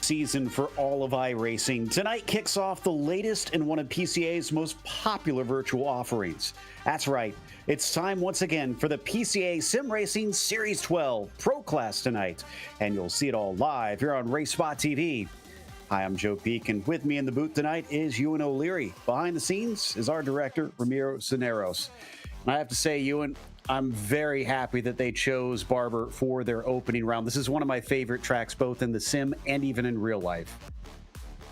season for all of iRacing. Tonight kicks off the latest in one of PCA's most popular virtual offerings. That's right, it's time once again for the PCA Sim Racing Series 12 Pro Class tonight, and you'll see it all live here on RaceSpotTV. Hi, I'm Joe Peak, and with me in the booth tonight is Ewan O'Leary. Behind the scenes is our director, Ramiro Cineros. And I have to say, Ewan, I'm very happy that they chose Barber for their opening round. This is one of my favorite tracks, both in the sim and even in real life.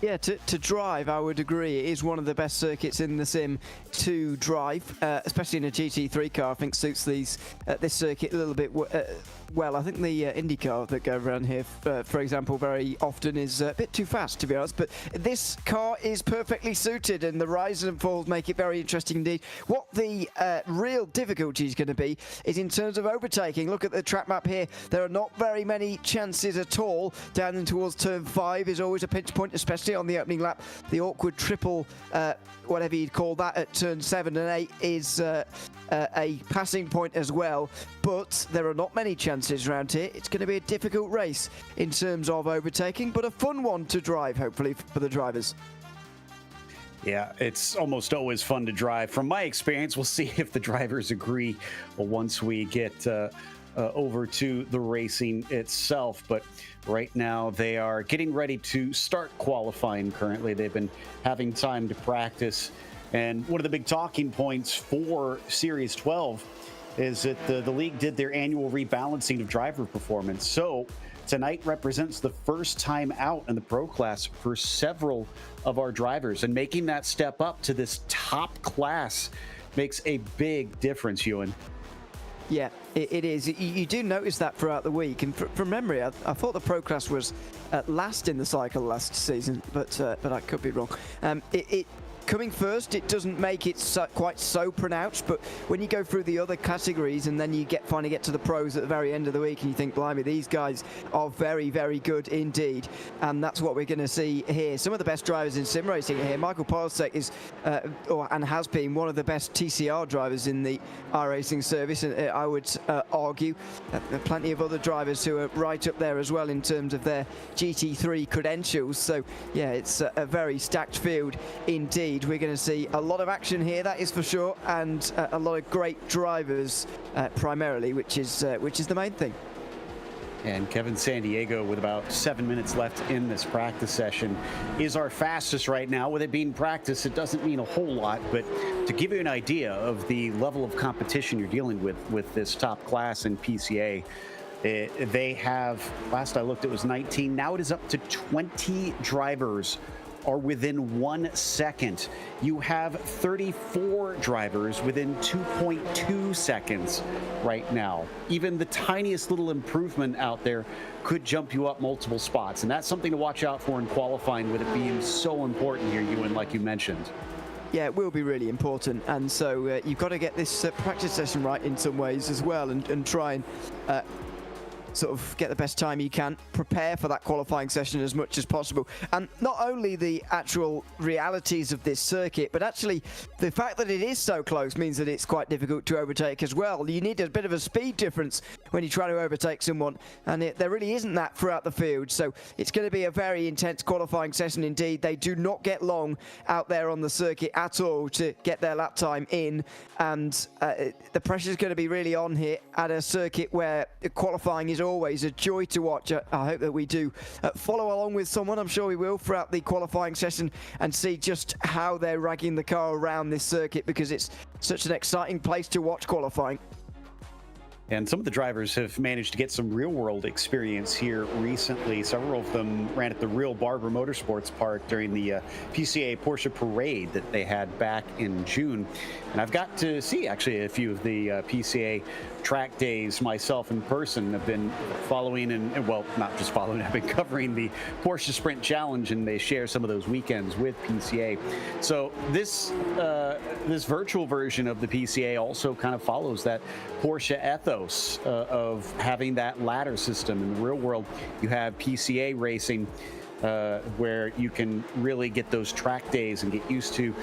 Yeah, to drive, I would agree. It is one of the best circuits in the sim to drive, especially in a GT3 car. I think suits this circuit a little bit well. I think the IndyCar that go around here, for example, very often is a bit too fast, to be honest. But this car is perfectly suited, and the rises and falls make it very interesting indeed. What the real difficulty is going to be is in terms of overtaking. Look at the track map here. There are not very many chances at all. Down in towards turn 5 is always a pinch point, especially on the opening lap. The awkward triple, whatever you'd call that, at turn 7 and 8 is a passing point as well. But there are not many chances around here. It's going to be a difficult race in terms of overtaking, but a fun one to drive, hopefully, for the drivers. Yeah, it's almost always fun to drive. From my experience, we'll see if the drivers agree once we get over to the racing itself. But right now they are getting ready to start qualifying currently. They've been having time to practice. And one of the big talking points for Series 12 is that the league did their annual rebalancing of driver performance. So tonight represents the first time out in the pro class for several of our drivers. And making that step up to this top class makes a big difference, Ewan. Yeah, it is. You do notice that throughout the week. And from memory, I thought the Pro Class was last in the cycle last season, but I could be wrong. Coming first, it doesn't make it quite so pronounced, but when you go through the other categories and then you finally get to the pros at the very end of the week and you think, blimey, these guys are very, very good indeed. And that's what we're going to see here. Some of the best drivers in sim racing are here. Michael Polsek is, and has been, one of the best TCR drivers in the iRacing service, I would argue. There are plenty of other drivers who are right up there as well in terms of their GT3 credentials. So, yeah, it's a very stacked field indeed. We're going to see a lot of action here, that is for sure, and a lot of great drivers primarily, which is the main thing. And Kevin Sandiego, with about 7 minutes left in this practice session, is our fastest right now. With it being practice, it doesn't mean a whole lot, but to give you an idea of the level of competition you're dealing with this top class in PCA, they have, last I looked, it was 19. Now it is up to 20 drivers are within 1 second. You have 34 drivers within 2.2 seconds right now. Even the tiniest little improvement out there could jump you up multiple spots. And that's something to watch out for in qualifying, with it being so important here, Ewan, like you mentioned. Yeah, it will be really important. And so you've got to get this practice session right in some ways as well, and try and sort of get the best time you can, prepare for that qualifying session as much as possible. And not only the actual realities of this circuit, but actually the fact that it is so close means that it's quite difficult to overtake as well. You need a bit of a speed difference when you try to overtake someone, and there really isn't that throughout the field. So it's going to be a very intense qualifying session indeed. They do not get long out there on the circuit at all to get their lap time in, and the pressure is going to be really on here at a circuit where qualifying is always a joy to watch. I hope that we do follow along with someone. I'm sure we will throughout the qualifying session and see just how they're ragging the car around this circuit, because it's such an exciting place to watch qualifying. And some of the drivers have managed to get some real-world experience here recently. Several of them ran at the real Barber Motorsports Park during the PCA Porsche Parade that they had back in June. And I've got to see, actually, a few of the PCA track days myself in person. I've been following, and well, not just following, I've been covering the Porsche Sprint Challenge, and they share some of those weekends with PCA. So this virtual version of the PCA also kind of follows that Porsche ethos of having that ladder system. In the real world, you have PCA racing where you can really get those track days and get used to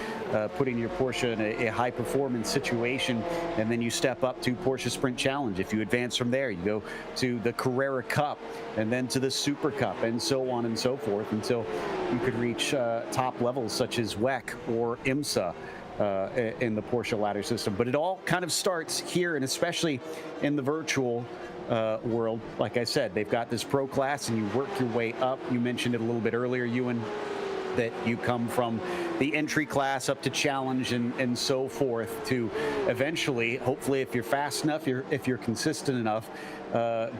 putting your Porsche in a high performance situation. And then you step up to Porsche Sprint Challenge. If you advance from there, you go to the Carrera Cup and then to the Super Cup and so on and so forth until you could reach top levels such as WEC or IMSA in the Porsche ladder system. But it all kind of starts here, and especially in the virtual world. Like I said, they've got this pro class and you work your way up. You mentioned it a little bit earlier, Ewan, that you come from the entry class up to challenge and so forth to eventually, hopefully, if you're fast enough, if you're consistent enough,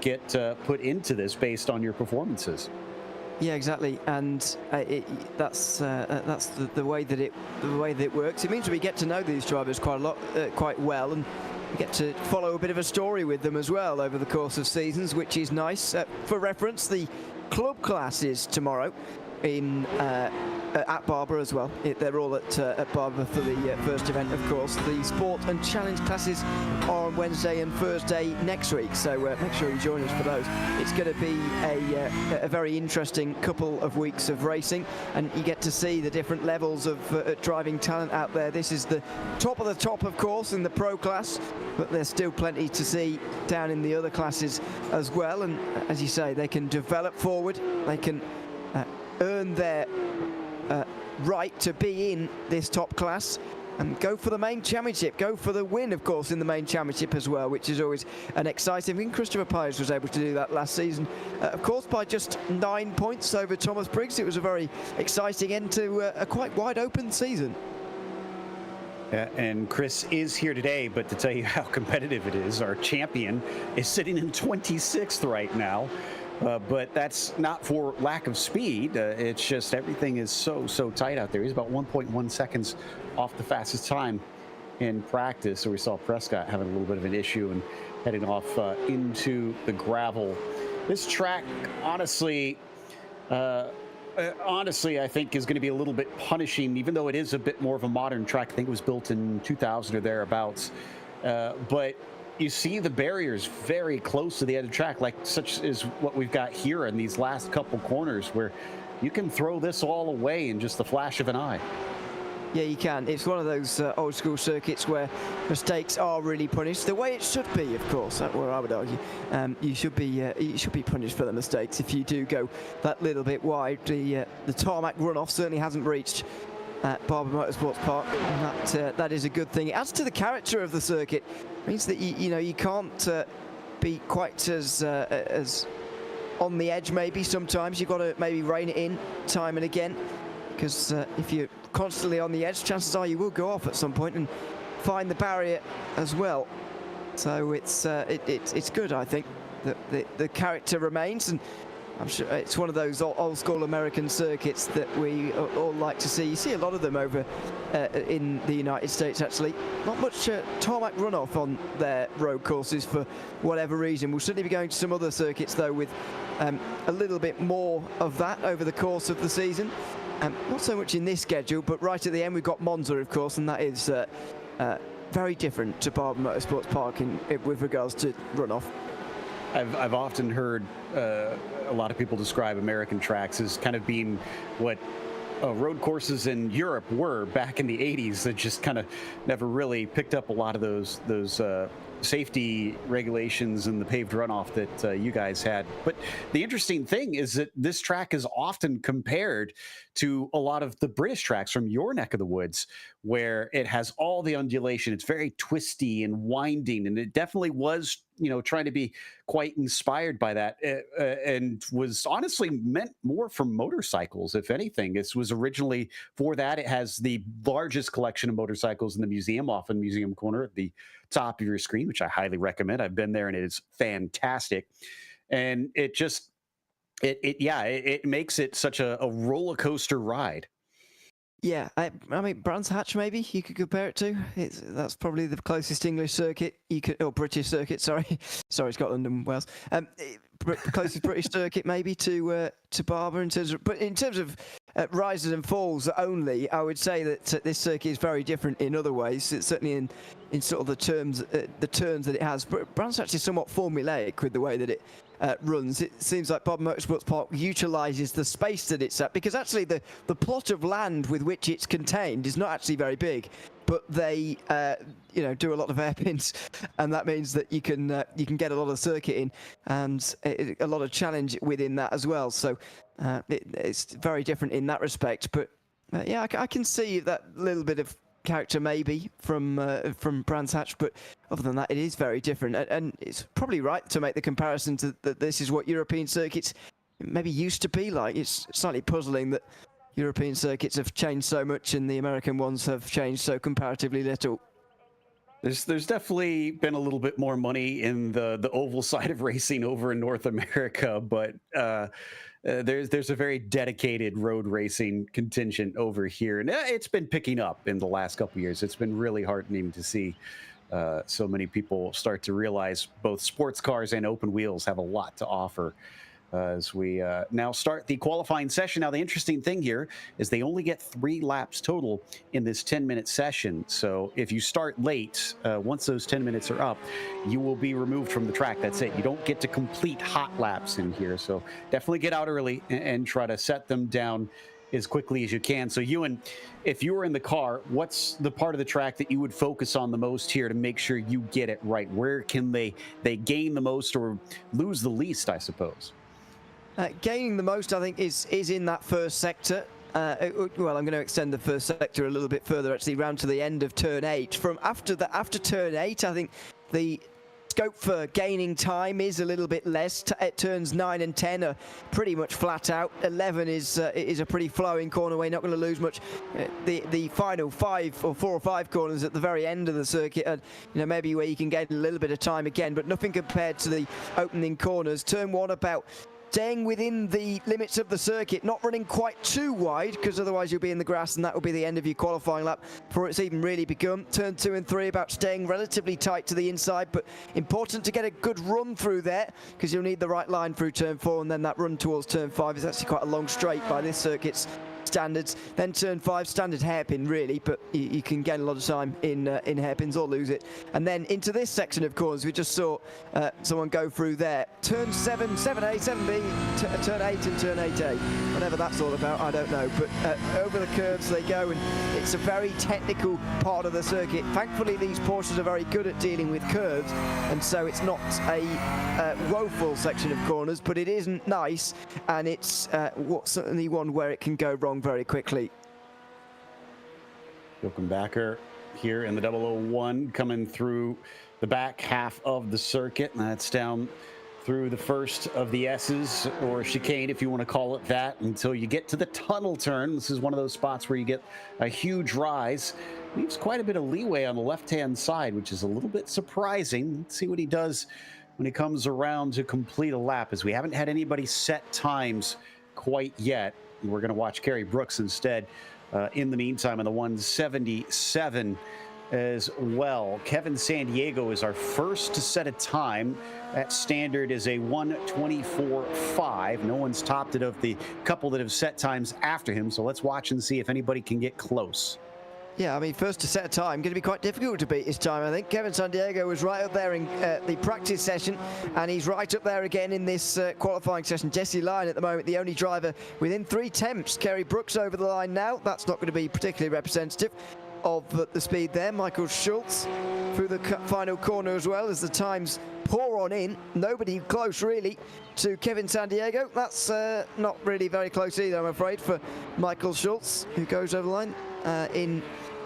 get put into this based on your performances. Yeah, exactly, and that's the way that it works. It means we get to know these drivers quite well, and we get to follow a bit of a story with them as well over the course of seasons, which is nice. For reference, the club class is tomorrow at Barber as well. They're all at Barber for the first event, of course. The sport and challenge classes are on Wednesday and Thursday next week, so make sure you join us for those. It's going to be a very interesting couple of weeks of racing, and you get to see the different levels of driving talent out there. This is the top of the top, of course, in the pro class, but there's still plenty to see down in the other classes as well. And as you say, they can develop forward, they can earn their right to be in this top class and go for the main championship, go for the win, of course, in the main championship as well, which is always an exciting thing. Christopher Pires was able to do that last season, of course, by just 9 points over Thomas Briggs. It was a very exciting end to a quite wide open season. And Chris is here today, but to tell you how competitive it is, our champion is sitting in 26th right now. But that's not for lack of speed. It's just everything is so tight out there. He's about 1.1 seconds off the fastest time in practice. So we saw Prescott having a little bit of an issue and heading off into the gravel. This track, honestly, I think is going to be a little bit punishing, even though it is a bit more of a modern track. I think it was built in 2000 or thereabouts. But you see the barriers very close to the edge of the track, like such is what we've got here in these last couple corners, where you can throw this all away in just the flash of an eye. Yeah, you can. It's one of those old school circuits where mistakes are really punished, the way it should be, of course. That's what I would argue. You should be punished for the mistakes if you do go that little bit wide. The tarmac runoff certainly hasn't reached Barber Motorsports Park, and that is a good thing. It adds to the character of the circuit. It means that you can't be quite as on the edge. Maybe sometimes you've got to maybe rein it in time and again, because if you're constantly on the edge, chances are you will go off at some point and find the barrier as well. So it's good, I think, that the character remains, and I'm sure it's one of those old school American circuits that we all like to see. You see a lot of them over in the United States, actually. Not much tarmac runoff on their road courses for whatever reason. We'll certainly be going to some other circuits, though, with a little bit more of that over the course of the season. Not so much in this schedule, but right at the end we've got Monza, of course, and that is very different to Barber Motorsports Park with regards to runoff. I've often heard a lot of people describe American tracks as kind of being what road courses in Europe were back in the 80s, that just kind of never really picked up a lot of those safety regulations and the paved runoff that you guys had. But the interesting thing is that this track is often compared to a lot of the British tracks from your neck of the woods, where it has all the undulation. It's very twisty and winding, and it definitely was, trying to be quite inspired by that, and was honestly meant more for motorcycles, if anything. This was originally for that. It has the largest collection of motorcycles in the museum, off in Museum Corner at the top of your screen, which I highly recommend. I've been there and it is fantastic. And it just, it makes it such a roller coaster ride. Yeah, I mean, Brands Hatch, maybe you could compare it to. That's probably the closest English circuit you could, or British circuit. Sorry, Scotland and Wales. Closest British circuit maybe to Barber in terms of rises and falls only. I would say that this circuit is very different in other ways. It's certainly in sort of the turns that it has. But Brands Hatch is somewhat formulaic with the way that it runs. It seems like Barber Motorsports Park utilises the space that it's at, because actually the plot of land with which it's contained is not actually very big, but they do a lot of hairpins, and that means that you can get a lot of circuit in, and a lot of challenge within that as well. So it's very different in that respect. But yeah, I can see that little bit of character maybe from Brands Hatch, but other than that, it is very different. And it's probably right to make the comparison to that this is what European circuits maybe used to be like. It's slightly puzzling that European circuits have changed so much and the American ones have changed so comparatively little. There's definitely been a little bit more money in the oval side of racing over in North America, but there's a very dedicated road racing contingent over here, and it's been picking up in the last couple of years. It's been really heartening to see so many people start to realize both sports cars and open wheels have a lot to offer. As we now start the qualifying session. Now, the interesting thing here is they only get 3 laps total in this 10-minute session. So if you start late, once those 10 minutes are up, you will be removed from the track. That's it. You don't get to complete hot laps in here. So definitely get out early and try to set them down as quickly as you can. So Ewan, if you were in the car, what's the part of the track that you would focus on the most here to make sure you get it right? Where can they gain the most or lose the least, I suppose? Gaining the most, I think, is in that first sector. Well, I'm going to extend the first sector a little bit further, actually, round to the end of turn 8. From after turn 8, I think the scope for gaining time is a little bit less. Turns 9 and 10 are pretty much flat out. 11 is a pretty flowing corner where you're not going to lose much. The final 4 or 5 corners at the very end of the circuit are, maybe where you can gain a little bit of time again, but nothing compared to the opening corners. Turn 1 about staying within the limits of the circuit, not running quite too wide, because otherwise you'll be in the grass and that will be the end of your qualifying lap before it's even really begun. Turn 2 and 3 about staying relatively tight to the inside, but important to get a good run through there, because you'll need the right line through turn 4, and then that run towards turn 5 is actually quite a long straight by this circuit's standards. Then turn 5, standard hairpin really, but you can gain a lot of time in hairpins or lose it. And then into this section of corners, we just saw someone go through there. Turn 7, 7A, 7B, turn 8 and turn 8A. Whatever that's all about, I don't know. But over the curves they go, and it's a very technical part of the circuit. Thankfully, these Porsches are very good at dealing with curves, and so it's not a woeful section of corners, but it isn't nice, and it's certainly one where it can go wrong very quickly. Jochen Backer here in the 001 coming through the back half of the circuit, and that's down through the first of the S's, or chicane if you want to call it that, until you get to the tunnel turn. This is one of those spots where you get a huge rise. Leaves quite a bit of leeway on the left-hand side, which is a little bit surprising. Let's see what he does when he comes around to complete a lap, as we haven't had anybody set times quite yet. We're going to watch Kerry Brooks instead in the meantime in the 177 as well. Kevin Sandiego is our first to set a time. That standard is a 1:24.5. No one's topped it of the couple that have set times after him, so let's watch and see if anybody can get close. Yeah, I mean, first to set a time, going to be quite difficult to beat his time, I think. Kevin Sandiego was right up there in the practice session, and he's right up there again in this qualifying session. Jesse Lyon at the moment, the only driver within 3 tenths. Kerry Brooks over the line now. That's not going to be particularly representative of the speed there. Michael Schultz through the final corner as well, as the times pour on in. Nobody close, really, to Kevin Sandiego. That's not really very close either, I'm afraid, for Michael Schultz, who goes over the line in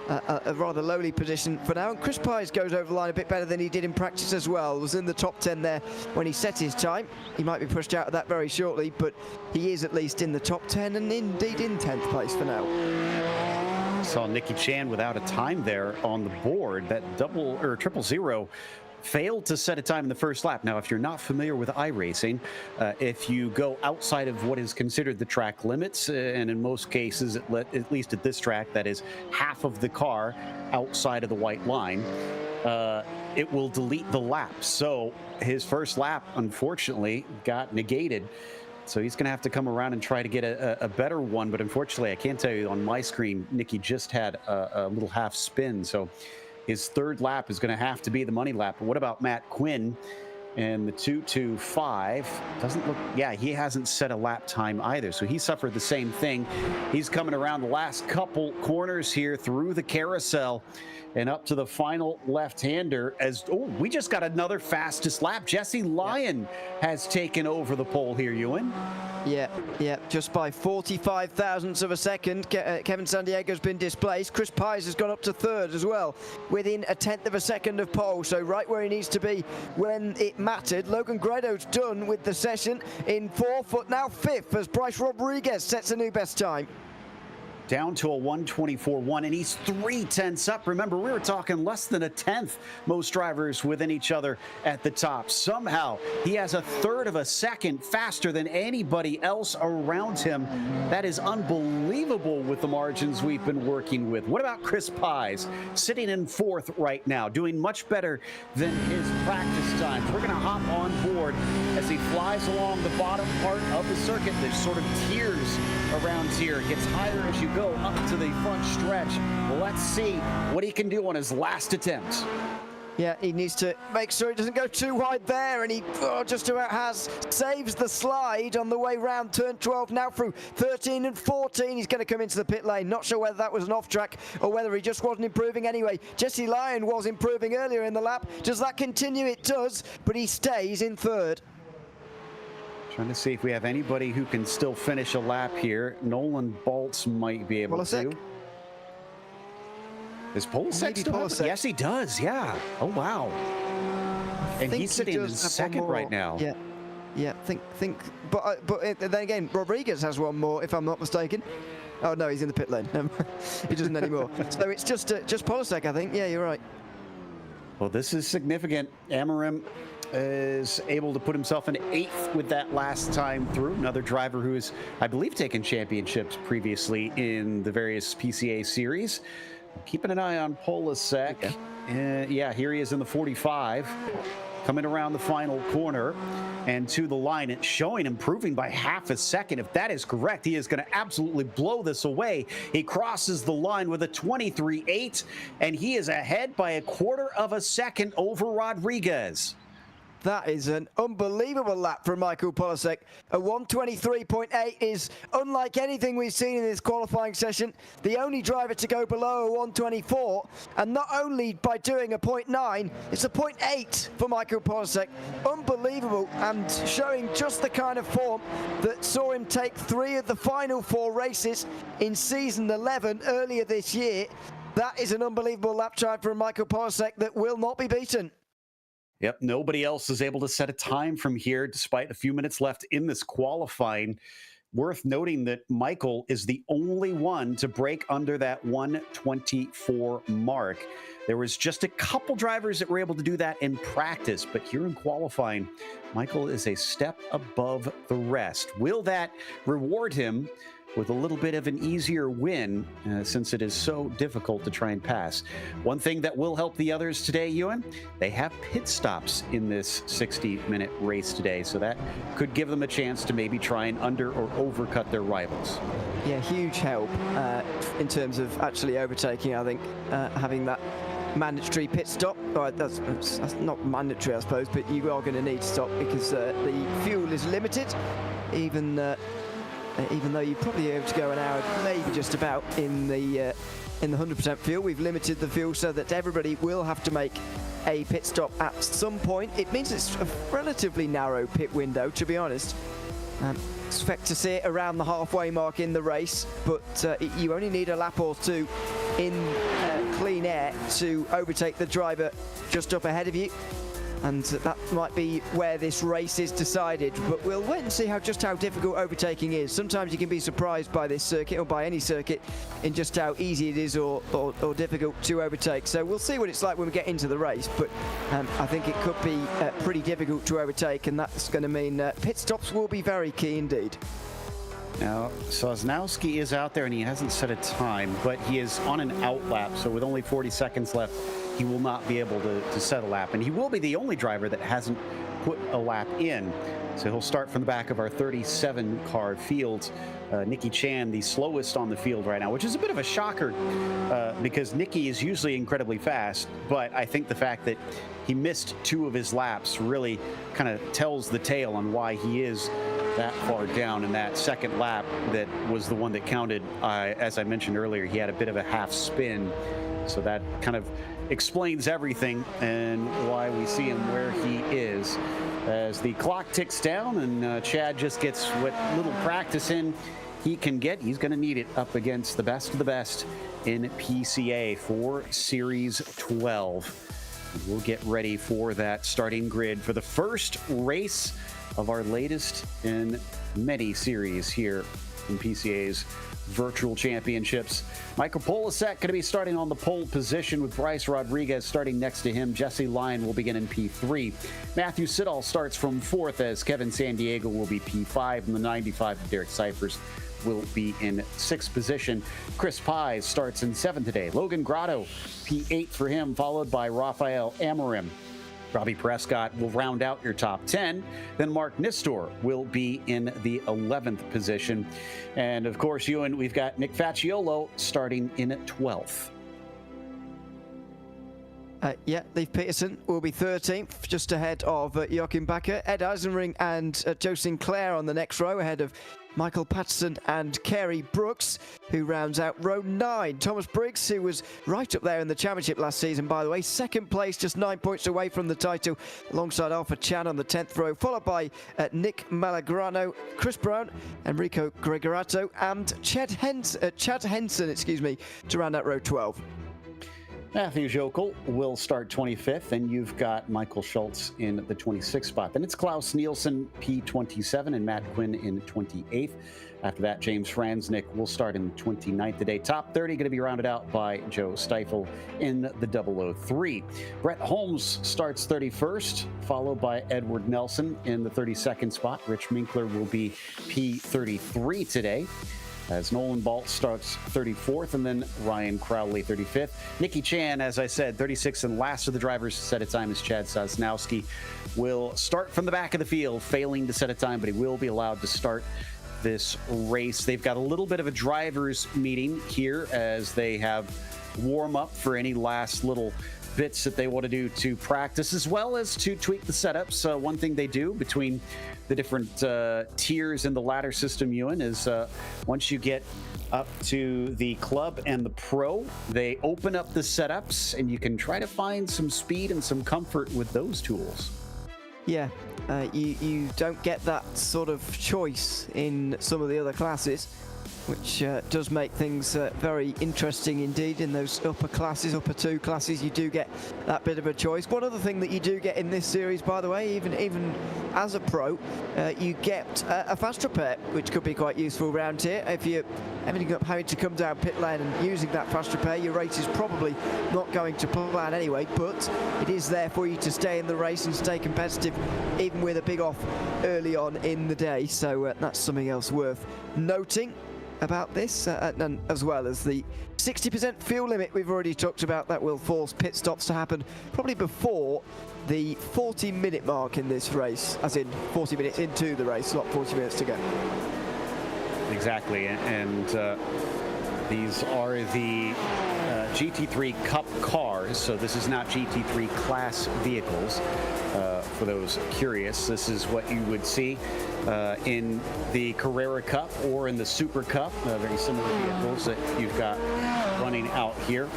a rather lowly position for now. And Chris Pies goes over the line a bit better than he did in practice as well. Was in the top 10 there when he set his time. He might be pushed out of that very shortly, but he is at least in the top 10 and indeed in 10th place for now. Saw Nicky Chan without a time there on the board. That 000 failed to set a time in the first lap. Now, if you're not familiar with iRacing, if you go outside of what is considered the track limits, and in most cases, at least at this track, that is half of the car outside of the white line, it will delete the lap. So his first lap, unfortunately, got negated. So he's going to have to come around and try to get a better one. But unfortunately, I can't tell you on my screen, Nicky just had a little half spin. So his third lap is going to have to be the money lap. But what about Matt Quinn? And the 2:25 doesn't look, yeah, he hasn't set a lap time either. So he suffered the same thing. He's coming around the last couple corners here through the carousel and up to the final left-hander as, oh, we just got another fastest lap. Jesse Lyon has taken over the pole here, Ewan. Yeah, just by 45 thousandths of a second. Kevin Sandiego's been displaced. Chris Pies has gone up to third as well, within a tenth of a second of pole, so right where he needs to be when it mattered. Logan Gredo's done with the session in fourth, but now fifth as Bryce Rodriguez sets a new best time. Down to a 1:24.1, and he's 0.3 up. Remember, we were talking less than a tenth, most drivers within each other at the top. Somehow, he has a third of a second faster than anybody else around him. That is unbelievable with the margins we've been working with. What about Chris Pies, sitting in fourth right now, doing much better than his practice times? We're going to hop on board as he flies along the bottom part of the circuit. There's sort of tiers around here. It gets higher as you go up to the front stretch. Well, let's see what he can do on his last attempt. Yeah, he needs to make sure it doesn't go too wide there, and he just about saves the slide on the way round turn 12 now through 13 and 14. He's going to come into the pit lane. Not sure whether that was an off track or whether he just wasn't improving anyway. Jesse Lyon was improving earlier in the lap. Does that continue? It does, but he stays in third. Trying to see if we have anybody who can still finish a lap here. Nolan Baltz might be able to. Is Polasek still have it? Yes, he does. Yeah. Oh, wow. And he's sitting in second right now. Yeah. Think. But then again, Rodriguez has one more, if I'm not mistaken. Oh no, he's in the pit lane. He doesn't anymore. So it's just Polasek, I think. Yeah, you're right. Well, this is significant. Amarim is able to put himself in eighth with that last time through. Another driver who has, I believe, taken championships previously in the various PCA series. Keeping an eye on Polasek. Okay. Yeah, here he is in the 45, coming around the final corner and to the line. It's showing improving by half a second. If that is correct, he is going to absolutely blow this away. He crosses the line with a 23.8, and he is ahead by a quarter of a second over Rodriguez. That is an unbelievable lap from Michael Polasek. A 1:23.8 is unlike anything we've seen in this qualifying session. The only driver to go below a 1:24, and not only by doing a 0.9, it's a 0.8 for Michael Polasek. Unbelievable, and showing just the kind of form that saw him take 3 of the final 4 races in season 11 earlier this year. That is an unbelievable lap time from Michael Polasek that will not be beaten. Yep, nobody else is able to set a time from here despite a few minutes left in this qualifying. Worth noting that Michael is the only one to break under that 1:24 mark. There was just a couple drivers that were able to do that in practice, but here in qualifying, Michael is a step above the rest. Will that reward him with a little bit of an easier win since it is so difficult to try and pass? One thing that will help the others today, Ewan, they have pit stops in this 60-minute race today, so that could give them a chance to maybe try and under or overcut their rivals. Yeah, huge help in terms of actually overtaking, I think, having that mandatory pit stop. Well, that's not mandatory, I suppose, but you are going to need to stop because the fuel is limited, even though you're probably able to go an hour, maybe just about in the 100% fuel. We've limited the fuel so that everybody will have to make a pit stop at some point. It means it's a relatively narrow pit window, to be honest. Expect to see it around the halfway mark in the race, but you only need a lap or two in clean air to overtake the driver just up ahead of you. And that might be where this race is decided, but we'll wait and see just how difficult overtaking is. Sometimes you can be surprised by this circuit, or by any circuit, in just how easy it is or difficult to overtake. So we'll see what it's like when we get into the race, but I think it could be pretty difficult to overtake, and that's going to mean pit stops will be very key indeed. Now, Sosnowski is out there and he hasn't set a time, but he is on an outlap, so with only 40 seconds left, he will not be able to set a lap. And he will be the only driver that hasn't put a lap in. So he'll start from the back of our 37 car field. Nicky Chan, the slowest on the field right now, which is a bit of a shocker because Nicky is usually incredibly fast. But I think the fact that he missed 2 of his laps really kind of tells the tale on why he is that far down in that second lap. That was the one that counted. As I mentioned earlier, he had a bit of a half spin. So that kind of explains everything and why we see him where he is. As the clock ticks down and Chad just gets what little practice in he can get. He's going to need it up against the best of the best in PCA for Series 12. We'll get ready for that starting grid for the first race of our latest in many series here in PCA's Virtual Championships. Michael Polasek going to be starting on the pole position with Bryce Rodriguez starting next to him. Jesse Lyon will begin in P3. Matthew Siddall starts from 4th as Kevin Sandiego will be P5, and the 95 Derek Cyphers will be in 6th position. Chris Pies starts in 7th today. Logan Grotto, P8 for him, followed by Rafael Amorim. Robbie Prescott will round out your top 10. Then Mark Nistor will be in the 11th position. And of course, Ewan, we've got Nick Facciolo starting in 12th. Leif Peterson will be 13th, just ahead of Joachim Bakker. Ed Eisenring and Joe Sinclair on the next row, ahead of Michael Patterson and Kerry Brooks, who rounds out row 9. Thomas Briggs, who was right up there in the championship last season, by the way, 2nd place, just 9 points away from the title, alongside Alpha Chan on the 10th row, followed by Nick Malagrano, Chris Brown, Enrico Gregorato, and Chad Henson, to round out row 12. Matthew Jokel will start 25th, and you've got Michael Schultz in the 26th spot. Then it's Klaus Nielsen, P27, and Matt Quinn in 28th. After that, James Franznik will start in 29th today. Top 30 going to be rounded out by Joe Steifel in the 003. Brett Holmes starts 31st, followed by Edward Nelson in the 32nd spot. Rich Minkler will be P33 today, as Nolan Balt starts 34th, and then Ryan Crowley 35th. Nicky Chan, as I said, 36th, and last of the drivers to set a time is Chad Sosnowski. Will start from the back of the field, failing to set a time, but he will be allowed to start this race. They've got a little bit of a drivers meeting here as they have warm up for any last little bits that they want to do to practice, as well as to tweak the setups. One thing they do between the different tiers in the ladder system, Ewan, is once you get up to the club and the pro, they open up the setups and you can try to find some speed and some comfort with those tools. Yeah, you don't get that sort of choice in some of the other classes, which does make things very interesting indeed. In those upper classes, upper 2 classes, you do get that bit of a choice. One other thing that you do get in this series, by the way, even as a pro, you get a fast repair, which could be quite useful around here. If you're having to come down pit lane and using that fast repair, your race is probably not going to plan anyway, but it is there for you to stay in the race and stay competitive, even with a big off early on in the day. So that's something else worth noting about this, and as well as the 60% fuel limit we've already talked about. That will force pit stops to happen probably before the 40-minute mark in this race, as in 40 minutes into the race, not 40 minutes to go. Exactly, and these are the GT3 Cup cars, so this is not GT3 class vehicles. For those curious, this is what you would see in the Carrera Cup or in the Super Cup, very similar vehicles that you've got running out here.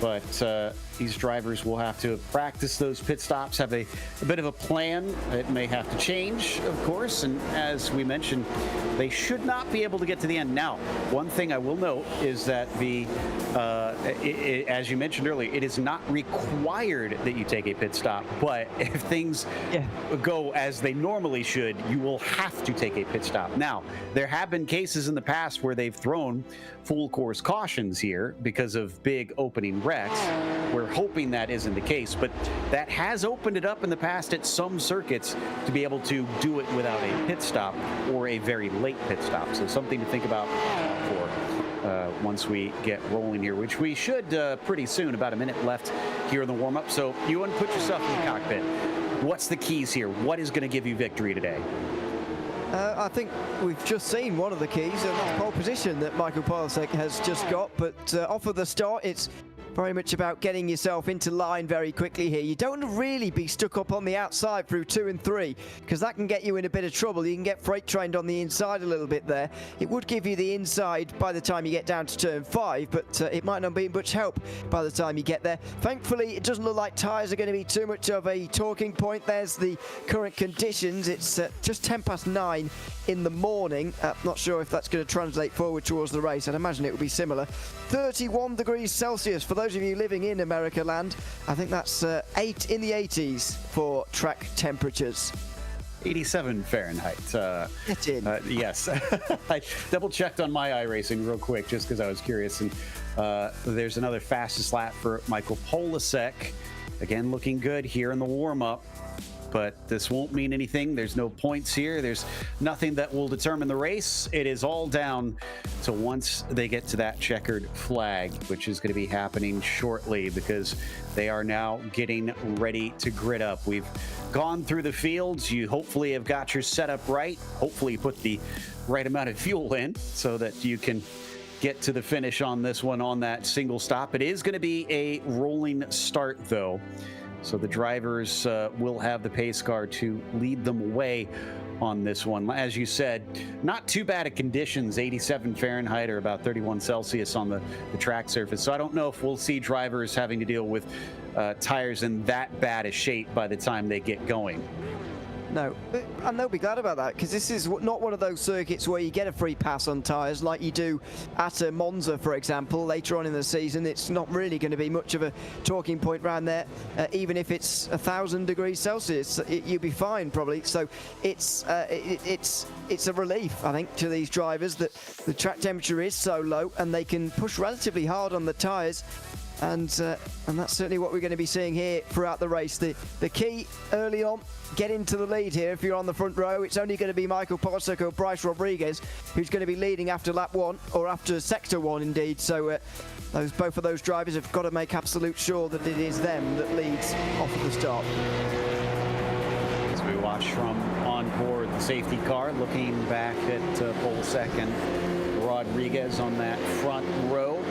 But these drivers will have to practice those pit stops, have a bit of a plan. It may have to change, of course, and as we mentioned, they should not be able to get to the end. Now, one thing I will note is that as you mentioned earlier, it is not required that you take a pit stop, but if things go as they normally should, you will have to take a pit stop. Now, there have been cases in the past where they've thrown full course cautions here because of big opening wrecks. We're hoping that isn't the case, but that has opened it up in the past at some circuits to be able to do it without a pit stop or a very late pit stop. So something to think about for once we get rolling here, which we should pretty soon. About a minute left here in the warm-up. So Ewan, put yourself in the cockpit. What's the keys here? What is going to give you victory today? I think we've just seen one of the keys, and that's pole position that Michael Polsek has just got. But off of the start, it's very much about getting yourself into line very quickly here. You don't really be stuck up on the outside through 2 and 3, because that can get you in a bit of trouble. You can get freight trained on the inside a little bit there. It would give you the inside by the time you get down to turn 5, but it might not be much help by the time you get there. Thankfully, it doesn't look like tyres are going to be too much of a talking point. There's the current conditions. It's just 9:10 in the morning. Not sure if that's going to translate forward towards the race. I'd imagine it would be similar. 31 degrees Celsius for those of you living in America land. I think that's 8 in the 80s for track temperatures. 87 Fahrenheit. Get in. Yes. I double checked on my iRacing real quick just because I was curious. And there's another fastest lap for Michael Polsek. Again, looking good here in the warm-up. But this won't mean anything. There's no points here. There's nothing that will determine the race. It is all down to once they get to that checkered flag, which is going to be happening shortly because they are now getting ready to grid up. We've gone through the fields. You hopefully have got your setup right. Hopefully you put the right amount of fuel in so that you can get to the finish on this one on that single stop. It is going to be a rolling start, though. So the drivers will have the pace car to lead them away on this one. As you said, not too bad of conditions, 87 Fahrenheit or about 31 Celsius on the track surface. So I don't know if we'll see drivers having to deal with tires in that bad a shape by the time they get going. No, and they'll be glad about that, because this is not one of those circuits where you get a free pass on tyres like you do at Monza, for example. Later on in the season, it's not really going to be much of a talking point around there. Even if it's 1,000 degrees Celsius, you'll be fine probably. So it's a relief, I think, to these drivers that the track temperature is so low and they can push relatively hard on the tyres. And that's certainly what we're going to be seeing here throughout the race. The key early on, get into the lead here if you're on the front row. It's only going to be Michael Polsek or Bryce Rodriguez who's going to be leading after lap 1, or after sector 1 indeed. So both of those drivers have got to make absolute sure that it is them that leads off at the start. As we watch from on board the safety car, looking back at Polsek and Rodriguez on that front row.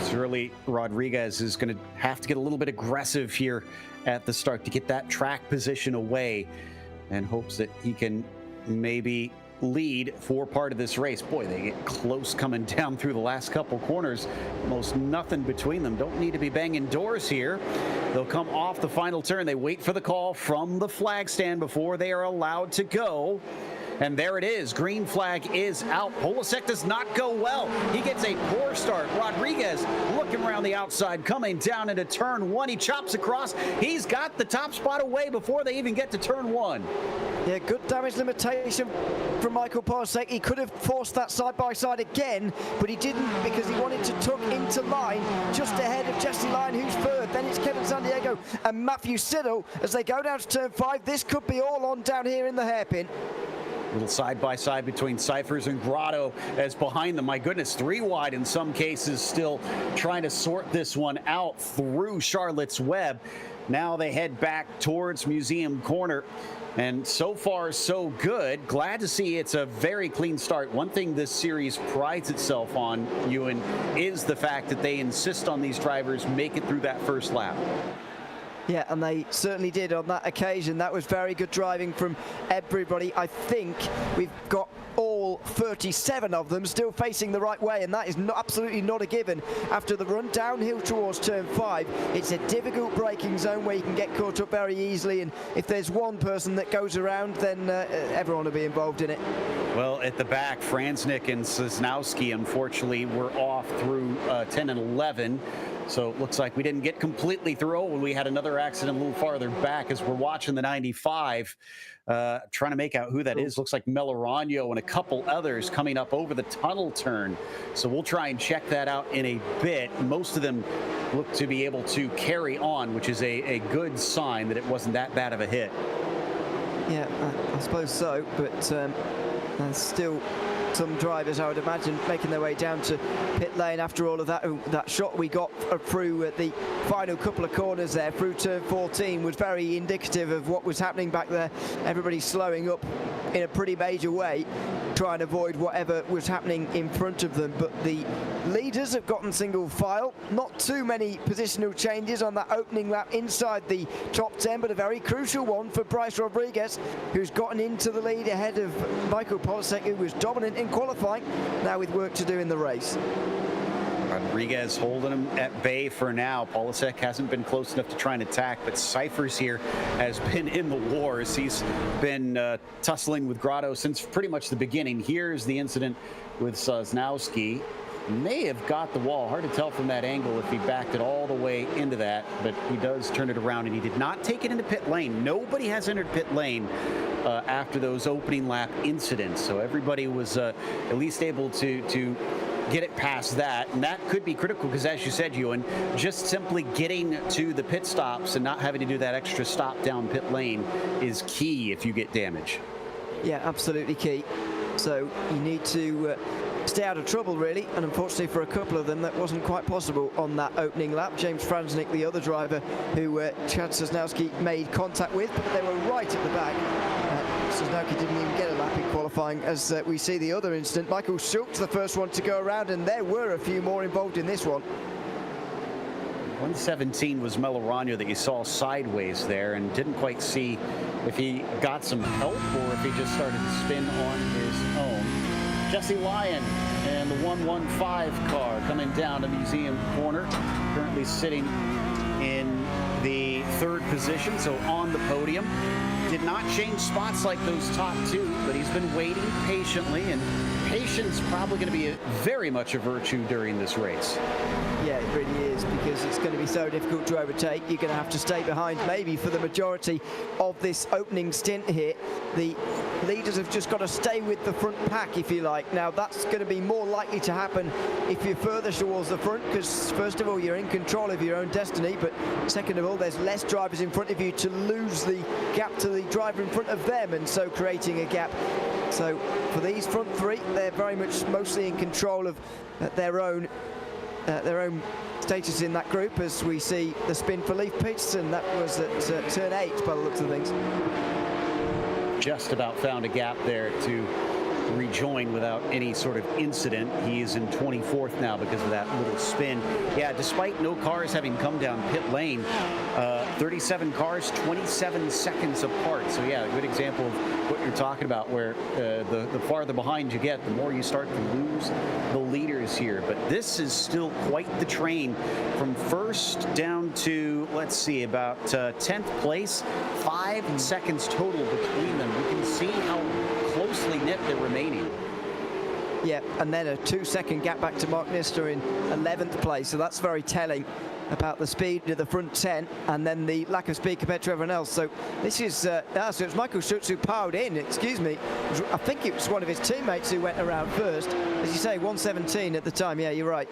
Surely Rodriguez is going to have to get a little bit aggressive here at the start to get that track position away, and hopes that he can maybe lead for part of this race. Boy, they get close coming down through the last couple corners. Almost nothing between them. Don't need to be banging doors here. They'll come off the final turn. They wait for the call from the flag stand before they are allowed to go. And there it is. Green flag is out. Polsek does not go well. He gets a poor start. Rodriguez looking around the outside, coming down into turn 1. He chops across. He's got the top spot away before they even get to turn 1. Yeah, good damage limitation from Michael Polsek. He could have forced that side-by-side again, but he didn't, because he wanted to tuck into line just ahead of Jesse Lyon, who's third. Then it's Kevin Sandiego and Matthew Siddle as they go down to turn 5. This could be all on down here in the hairpin. Little side-by-side between Cyphers and Grotto as behind them. My goodness, 3 wide in some cases, still trying to sort this one out through Charlotte's Web. Now they head back towards Museum Corner. And so far, so good. Glad to see it's a very clean start. One thing this series prides itself on, Ewan, is the fact that they insist on these drivers make it through that first lap. Yeah, and they certainly did on that occasion. That was very good driving from everybody. I think we've got all 37 of them still facing the right way, and that is absolutely not a given. After the run downhill towards turn 5, it's a difficult braking zone where you can get caught up very easily, and if there's one person that goes around, then everyone will be involved in it. Well, at the back, Franznik and Sosnowski, unfortunately, were off through 10 and 11. So it looks like we didn't get completely through when we had another accident a little farther back as we're watching the 95. Trying to make out who that is. Looks like Melorano and a couple others coming up over the tunnel turn. So we'll try and check that out in a bit. Most of them look to be able to carry on, which is a good sign that it wasn't that bad of a hit. Yeah, I suppose so, but still some drivers, I would imagine, making their way down to pit lane after all of that shot we got through the final couple of corners there through turn 14 was very indicative of what was happening back there. Everybody slowing up in a pretty major way, trying to avoid whatever was happening in front of them. But the leaders have gotten single file. Not too many positional changes on that opening lap inside the top 10, but a very crucial one for Bryce Rodriguez, who's gotten into the lead ahead of Michael Polisek, who was dominant in qualifying, now with work to do in the race. Rodriguez holding him at bay for now. Polisek hasn't been close enough to try and attack, but Cyphers here has been in the wars. He's been tussling with Grotto since pretty much the beginning. Here's the incident with Sosnowski. May have got the wall. Hard to tell from that angle if he backed it all the way into that, but he does turn it around, and he did not take it into pit lane. Nobody has entered pit lane after those opening lap incidents, so everybody was at least able to get it past that, and that could be critical because, as you said, Ewan, just simply getting to the pit stops and not having to do that extra stop down pit lane is key if you get damage. Yeah, absolutely key. So you need to stay out of trouble, really, and unfortunately for a couple of them that wasn't quite possible on that opening lap. James Franznik, the other driver who Chad Sosnowski made contact with, but they were right at the back. Sosnowski didn't even get a lap in qualifying, as we see the other incident. Michael Schultz, the first one to go around, and there were a few more involved in this one. 117 was Melorano that you saw sideways there, and didn't quite see if he got some help or if he just started to spin on his own. Jesse Lyon and the 115 car coming down to Museum Corner, currently sitting in the third position, so on the podium. Did not change spots like those top two, but he's been waiting patiently, and patience probably going to be very much a virtue during this race. Yeah, it really is, because it's going to be so difficult to overtake. You're going to have to stay behind maybe for the majority of this opening stint here. The leaders have just got to stay with the front pack, if you like. Now, that's going to be more likely to happen if you're further towards the front, because first of all, you're in control of your own destiny, but second of all, there's less drivers in front of you to lose the gap to the driver in front of them, and so creating a gap. So for these front three, they're very much mostly in control of their own status in that group, as we see the spin for Leif Peterson. That was at turn 8 by the looks of things. Just about found a gap there to rejoin without any sort of incident. He is in 24th now because of that little spin. Yeah, despite no cars having come down pit lane, 37 cars, 27 seconds apart. So yeah, a good example of what you're talking about, where the farther behind you get, the more you start to lose the leaders here. But this is still quite the train from first down to, let's see, about 10th place. 5 seconds total between them. We can see how closely knit they're remaining. Yeah, and then a 2-second gap back to Mark Nister in 11th place, so that's very telling about the speed of the front 10 and then the lack of speed compared to everyone else. So this is so it's Michael Schultz who powered in, excuse me. I think it was one of his teammates who went around first. As you say, 117 at the time. Yeah, you're right.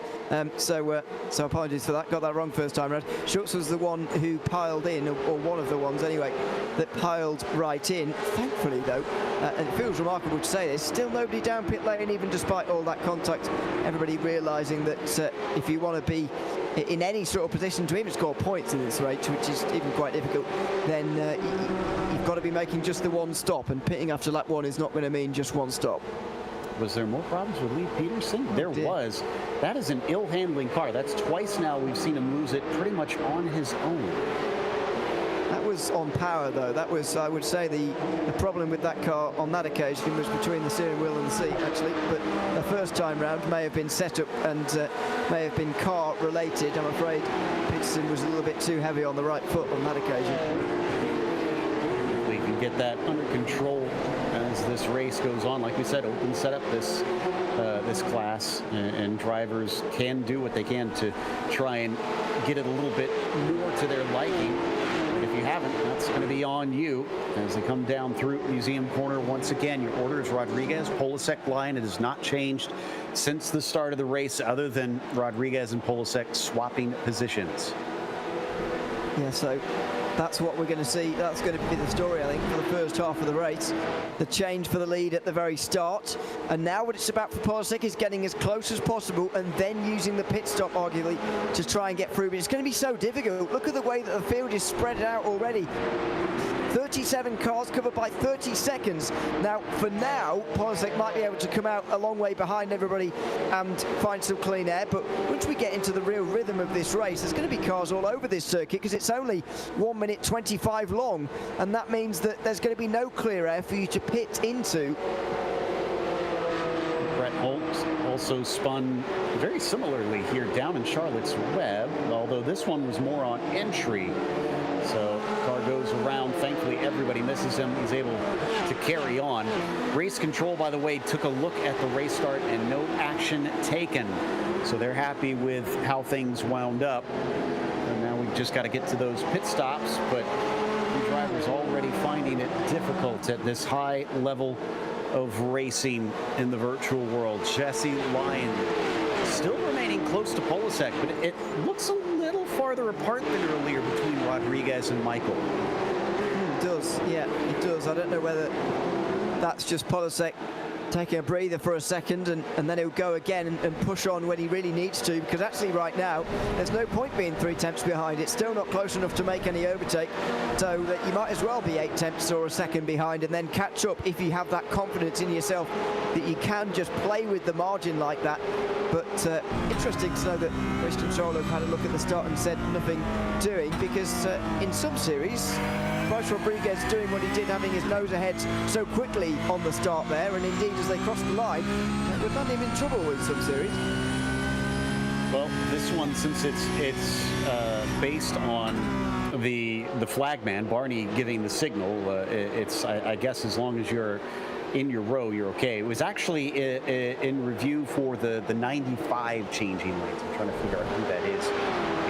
So apologies for that. Got that wrong first time around. Schultz was the one who piled in, or one of the ones anyway, that piled right in. Thankfully, though, and it feels remarkable to say this, still nobody down pit lane, even despite all that contact. Everybody realising that if you want to be in any sort of position to even score points in this race, which is even quite difficult, then you've got to be making just the one stop, and pitting after lap 1 is not going to mean just one stop. Was there more problems with Leif Peterson? There was. That is an ill-handling car. That's twice now we've seen him lose it pretty much on his own. That was on power, though. That was, I would say, the problem with that car on that occasion was between the steering wheel and the seat, actually. But the first time round may have been setup and may have been car related. I'm afraid Peterson was a little bit too heavy on the right foot on that occasion. We can get that under control as this race goes on. Like we said, open setup this class, and drivers can do what they can to try and get it a little bit more to their liking. If you haven't, that's going to be on you as they come down through Museum Corner once again. Your order is Rodriguez, Polisek, Lyon. It has not changed since the start of the race, other than Rodriguez and Polisek swapping positions. Yeah, so that's what we're going to see. That's going to be the story, I think, for the first half of the race. The change for the lead at the very start. And now what it's about for Porsche is getting as close as possible and then using the pit stop, arguably, to try and get through. But it's going to be so difficult. Look at the way that the field is spread out already. 37 cars covered by 30 seconds. Now, for now, Porsche might be able to come out a long way behind everybody and find some clean air. But once we get into the real rhythm of this race, there's going to be cars all over this circuit because it's only 1 minute 25 long. And that means that there's going to be no clear air for you to pit into. Brett Holt also spun very similarly here down in Charlotte's Web, although this one was more on entry. So car goes around. Thankfully, everybody misses him. He's able to carry on. Race Control, by the way, took a look at the race start and no action taken. So they're happy with how things wound up. And now we've just got to get to those pit stops. But the drivers already finding it difficult at this high level of racing in the virtual world. Jesse Lyon still remaining close to Polasek, but it looks a little farther apart than earlier between Rodriguez and Michael. It does, yeah, it does. I don't know whether that's just Polasek taking a breather for a second and then he'll go again and push on when he really needs to, because actually right now there's no point being 3 tenths behind. It's still not close enough to make any overtake, so that you might as well be 8 tenths or a second behind and then catch up if you have that confidence in yourself that you can just play with the margin like that. But interesting to know that Race Control have had a look at the start and said nothing doing, because in some series Bryce Rodriguez doing what he did, having his nose ahead so quickly on the start there, and indeed as they crossed the line, would land him in trouble in some series. Well, this one, since it's based on the flagman, Barney, giving the signal, it's I guess as long as you're in your row, you're okay. It was actually in review for the 95 changing lanes. I'm trying to figure out who that is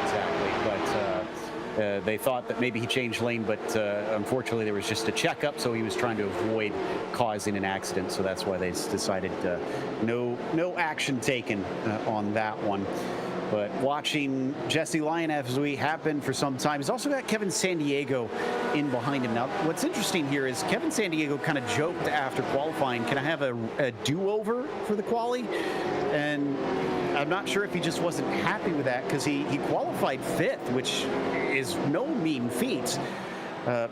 exactly, but they thought that maybe he changed lane, but unfortunately there was just a checkup, so he was trying to avoid causing an accident, so that's why they decided no action taken on that one. But watching Jesse Lyon, as we have been for some time, he's also got Kevin Sandiego in behind him. Now, what's interesting here is Kevin Sandiego kind of joked after qualifying, can I have a do-over for the quali? And I'm not sure if he just wasn't happy with that, because he qualified 5th, which is no mean feat.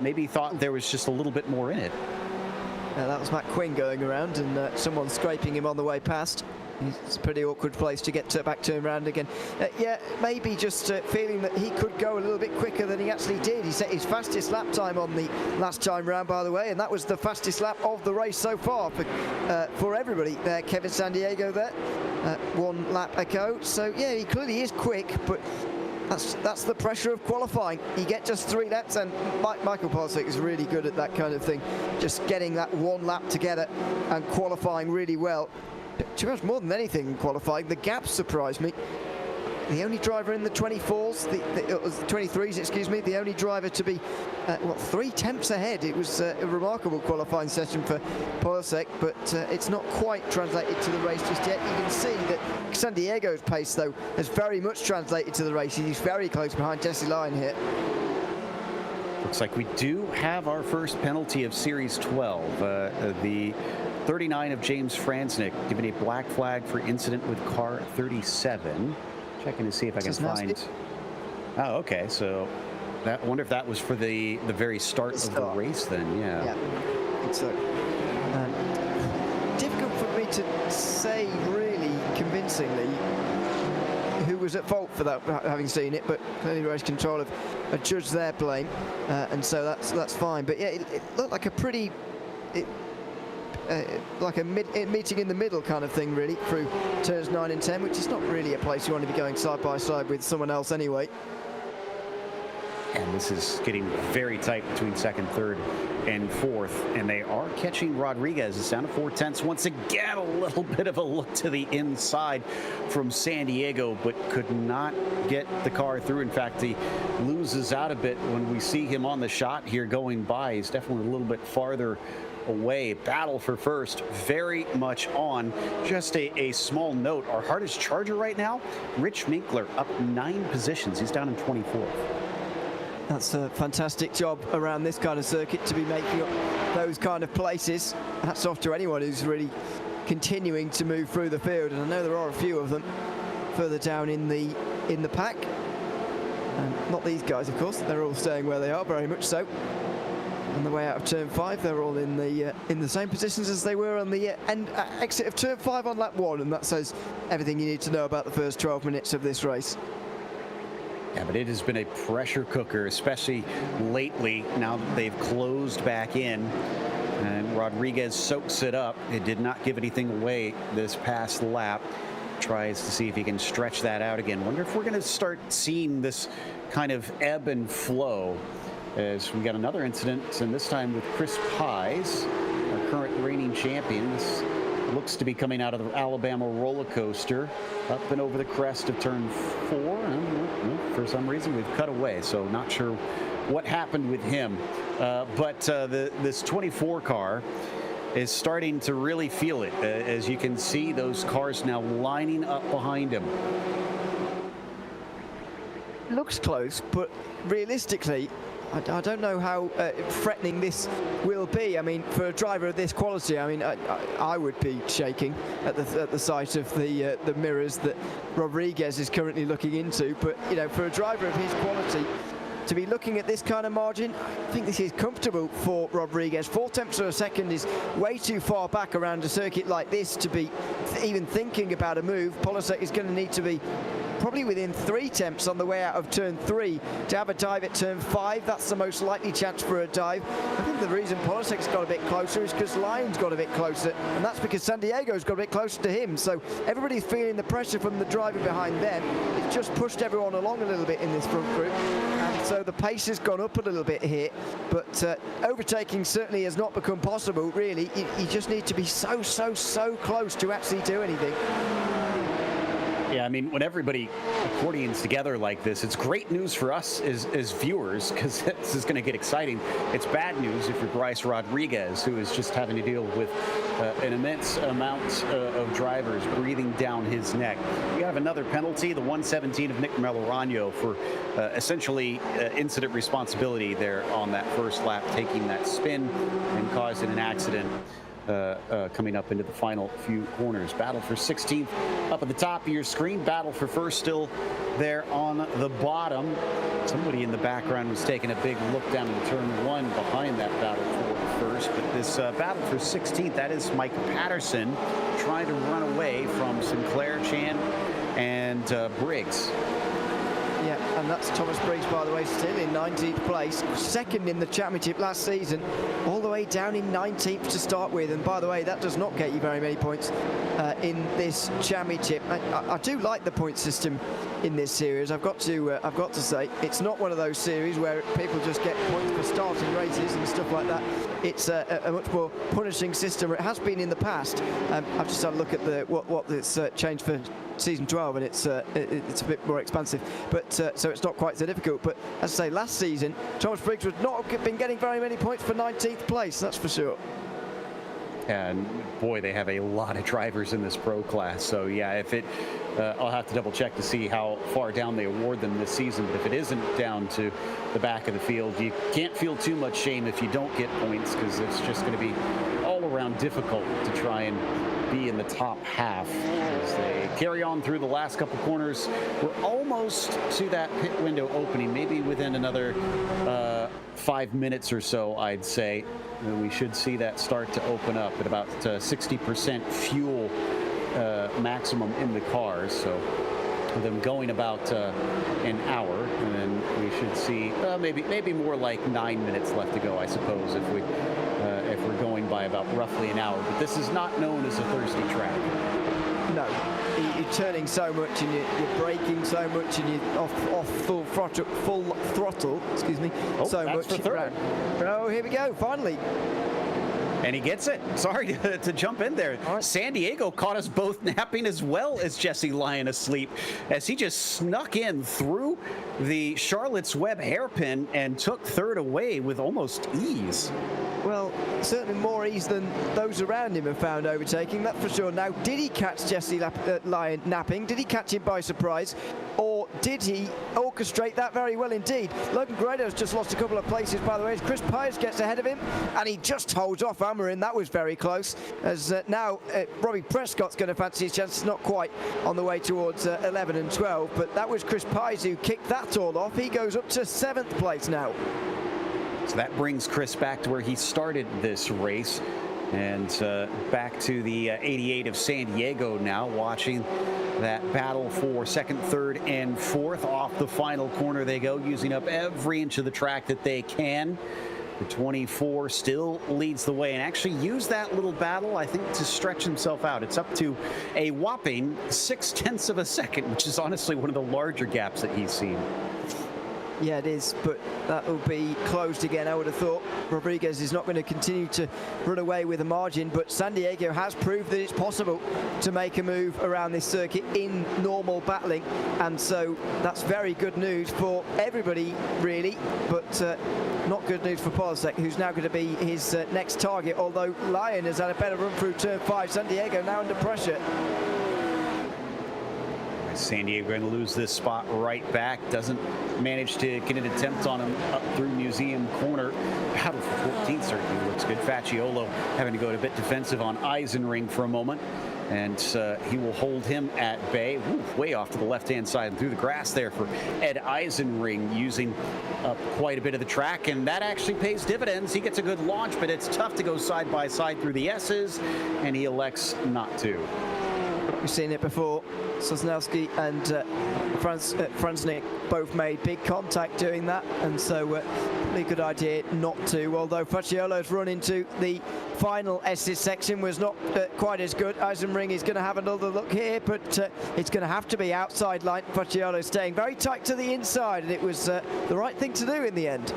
Maybe he thought there was just a little bit more in it. That was Matt Quinn going around and someone scraping him on the way past. It's a pretty awkward place to get back to him around again. Yeah, maybe just feeling that he could go a little bit quicker than he actually did. He set his fastest lap time on the last time round, by the way, and that was the fastest lap of the race so far for everybody. Kevin Sandiego there, 1 lap ago. So yeah, he clearly is quick, but that's the pressure of qualifying. You get just 3 laps, and Michael Polasek is really good at that kind of thing, just getting that 1 lap together and qualifying really well. Too much more than anything in qualifying. The gaps surprised me. The only driver in the 24s, the 23s, excuse me, the only driver to be 3 tenths ahead. It was a remarkable qualifying session for Polasek, but it's not quite translated to the race just yet. You can see that Sandiego's pace, though, has very much translated to the race. He's very close behind Jesse Lyon here. Looks like we do have our first penalty of Series 12. The 39 of James Franznick given a black flag for incident with car 37. Checking to see if I can find. Oh, okay. So I wonder if that was for the very start of the race then. Yeah. I think so. Difficult for me to say really convincingly who was at fault for that, having seen it, but clearly Race Control have adjudged their blame, and so that's fine. But yeah, it looked like a pretty. Like a meeting in the middle kind of thing, really, through turns 9 and 10, which is not really a place you want to be going side by side with someone else anyway. And this is getting very tight between 2nd, 3rd, and 4th, and they are catching Rodriguez. It's down to 4 tenths. Once again, a little bit of a look to the inside from Sandiego, but could not get the car through. In fact, he loses out a bit when we see him on the shot here going by. He's definitely a little bit farther away. Battle for first very much on. Just a small note, our hardest charger right now, Rich Minkler, up 9 positions. He's down in 24th. That's a fantastic job around this kind of circuit to be making up those kind of places. Hats off to anyone who's really continuing to move through the field, and I know there are a few of them further down in the pack. Not these guys, of course. They're all staying where they are, very much so. On the way out of turn 5, they're all in the same positions as they were on the exit of turn 5 on lap 1, and that says everything you need to know about the first 12 minutes of this race. Yeah, but it has been a pressure cooker, especially lately, now that they've closed back in. And Rodriguez soaks it up. It did not give anything away this past lap. Tries to see if he can stretch that out again. Wonder if we're going to start seeing this kind of ebb and flow, as we got another incident, and this time with Chris Pies, our current reigning champion. This looks to be coming out of the Alabama roller coaster, up and over the crest of turn 4. And for some reason, we've cut away, so not sure what happened with him. But this 24 car is starting to really feel it, as you can see those cars now lining up behind him. Looks close, but realistically, I don't know how threatening this will be. I mean, for a driver of this quality, I mean, I would be shaking at the sight of the mirrors that Rodriguez is currently looking into. But you know, for a driver of his quality to be looking at this kind of margin, I think this is comfortable for Rodriguez. 4 tenths of a second is way too far back around a circuit like this to be even thinking about a move. Polisek is going to need to be probably within 3 tenths on the way out of turn 3 to have a dive at turn 5. That's the most likely chance for a dive. I think the reason Polisek's got a bit closer is because Lyon's got a bit closer, and that's because San Diego's got a bit closer to him. So everybody's feeling the pressure from the driver behind them. It's just pushed everyone along a little bit in this front group, and so the pace has gone up a little bit here, but overtaking certainly has not become possible, really. You just need to be so close to actually do anything. Yeah, I mean, when everybody accordions together like this, it's great news for us as viewers, because this is going to get exciting. It's bad news if you're Bryce Rodriguez, who is just having to deal with an immense amount of drivers breathing down his neck. You have another penalty, the 117 of Nick Melorano, for essentially incident responsibility there on that first lap, taking that spin and causing an accident. Coming up into the final few corners. Battle for 16th up at the top of your screen. Battle for first still there on the bottom. Somebody in the background was taking a big look down into turn 1 behind that battle for first. But this battle for 16th, that is Mike Patterson trying to run away from Sinclair, Chan, and Briggs. Yeah, and that's Thomas Briggs, by the way, still in 19th place, second in the championship last season, all the way down in 19th to start with. And by the way, that does not get you very many points in this championship. I do like the point system in this series. I've got to say, it's not one of those series where people just get points for starting races and stuff like that. It's a much more punishing system. It has been in the past. I've just had a look at what it's changed for season 12, and it's a bit more expansive, but so it's not quite so difficult. But as I say, last season Thomas Briggs would not have been getting very many points for 19th place, that's for sure. And boy, they have a lot of drivers in this pro class. So yeah, if it, I'll have to double check to see how far down they award them this season. But if it isn't down to the back of the field, you can't feel too much shame if you don't get points, because it's just going to be all around difficult to try and be in the top half as they carry on through the last couple corners. We're almost to that pit window opening, maybe within another 5 minutes or so, I'd say. We should see that start to open up at about 60% fuel maximum in the cars. So with them going about an hour, and then we should see maybe more like 9 minutes left to go, I suppose, if we're going by about roughly an hour. But this is not known as a thirsty track. No, you're turning so much, and you're braking so much, and you're off full throttle, excuse me, Oh, so that's much. for third. Oh, here we go, finally. And he gets it. Sorry to jump in there. Right. San Diego caught us both napping as well as Jesse Lyon asleep, as he just snuck in through the Charlotte's Web hairpin and took third away with almost ease. Well, certainly more ease than those around him have found overtaking, that's for sure. Now, did he catch Jesse Lyon napping? Did he catch him by surprise? Or did he orchestrate that very well indeed? Logan Guerrero's just lost a couple of places, by the way, as Chris Pires gets ahead of him, and he just holds off Amarin. That was very close, as now Robbie Prescott's going to fancy his chances, not quite on the way towards 11 and 12, but that was Chris Pires who kicked that all off. He goes up to 7th place now. So that brings Chris back to where he started this race, and back to the 88 of San Diego now, watching that battle for 2nd, 3rd, and 4th. Off the final corner they go, using up every inch of the track that they can. The 24 still leads the way, and actually used that little battle, I think, to stretch himself out. It's up to a whopping 0.6 of a second, which is honestly one of the larger gaps that he's seen. Yeah, it is, but that will be closed again, I would have thought. Rodriguez is not going to continue to run away with a margin, but San Diego has proved that it's possible to make a move around this circuit in normal battling, and so that's very good news for everybody, really, but not good news for Polasek, who's now going to be his next target, although Lyon has had a better run through turn 5. San Diego now under pressure. San Diego going to lose this spot right back. Doesn't manage to get an attempt on him up through Museum Corner. Battle for 14th certainly looks good. Facciolo having to go a bit defensive on Eisenring for a moment, and he will hold him at bay. Ooh, way off to the left-hand side and through the grass there for Ed Eisenring, using up quite a bit of the track, and that actually pays dividends. He gets a good launch, but it's tough to go side by side through the S's, and he elects not to. We've seen it before. Sosnowski and Franznik both made big contact doing that, and so probably a good idea not to, although Facciolo's run into the final S's section was not quite as good. Eisenring is going to have another look here, but it's going to have to be outside line. Facciolo staying very tight to the inside, and it was the right thing to do in the end.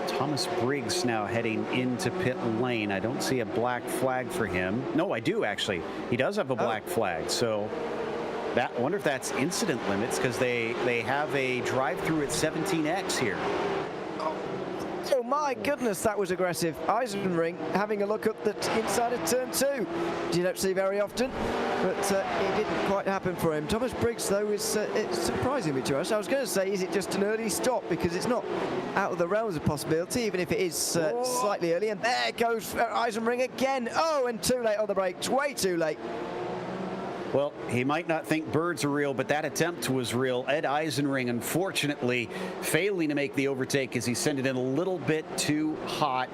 Thomas Briggs now heading into pit lane. I don't see a black flag for him. No, I do actually. He does have a black flag. So that, I wonder if that's incident limits, because they have a drive-through at 17X here. Oh my goodness, that was aggressive. Eisenring having a look up the inside of turn 2. You don't see very often, but it didn't quite happen for him. Thomas Briggs, though, is it's surprising me to us. I was going to say, is it just an early stop? Because it's not out of the realms of possibility, even if it is slightly early. And there goes Eisenring again. Oh, and too late on the brakes, way too late. Well, he might not think birds are real, but that attempt was real. Ed Eisenring, unfortunately, failing to make the overtake as he sent it in a little bit too hot.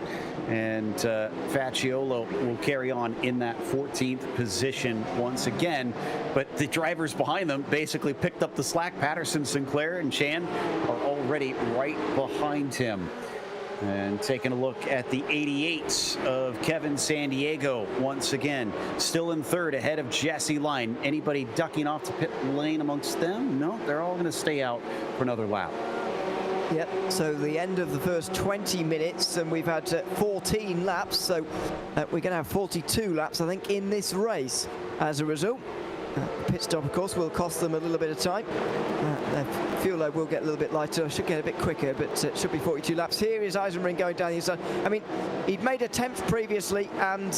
And Facciolo will carry on in that 14th position once again. But the drivers behind them basically picked up the slack. Patterson, Sinclair, and Chan are already right behind him. And taking a look at the 88 of Kevin San Diego once again, still in 3rd ahead of Jesse Lyon. Anybody ducking off to pit lane amongst them? No, they're all going to stay out for another lap. Yep, so the end of the first 20 minutes, and we've had 14 laps, so we're going to have 42 laps, I think, in this race as a result. Pit stop, of course, will cost them a little bit of time. Their fuel load will get a little bit lighter, should get a bit quicker, but it should be 42 laps. Here is Eisenring going down the inside. I mean, he'd made attempts previously, and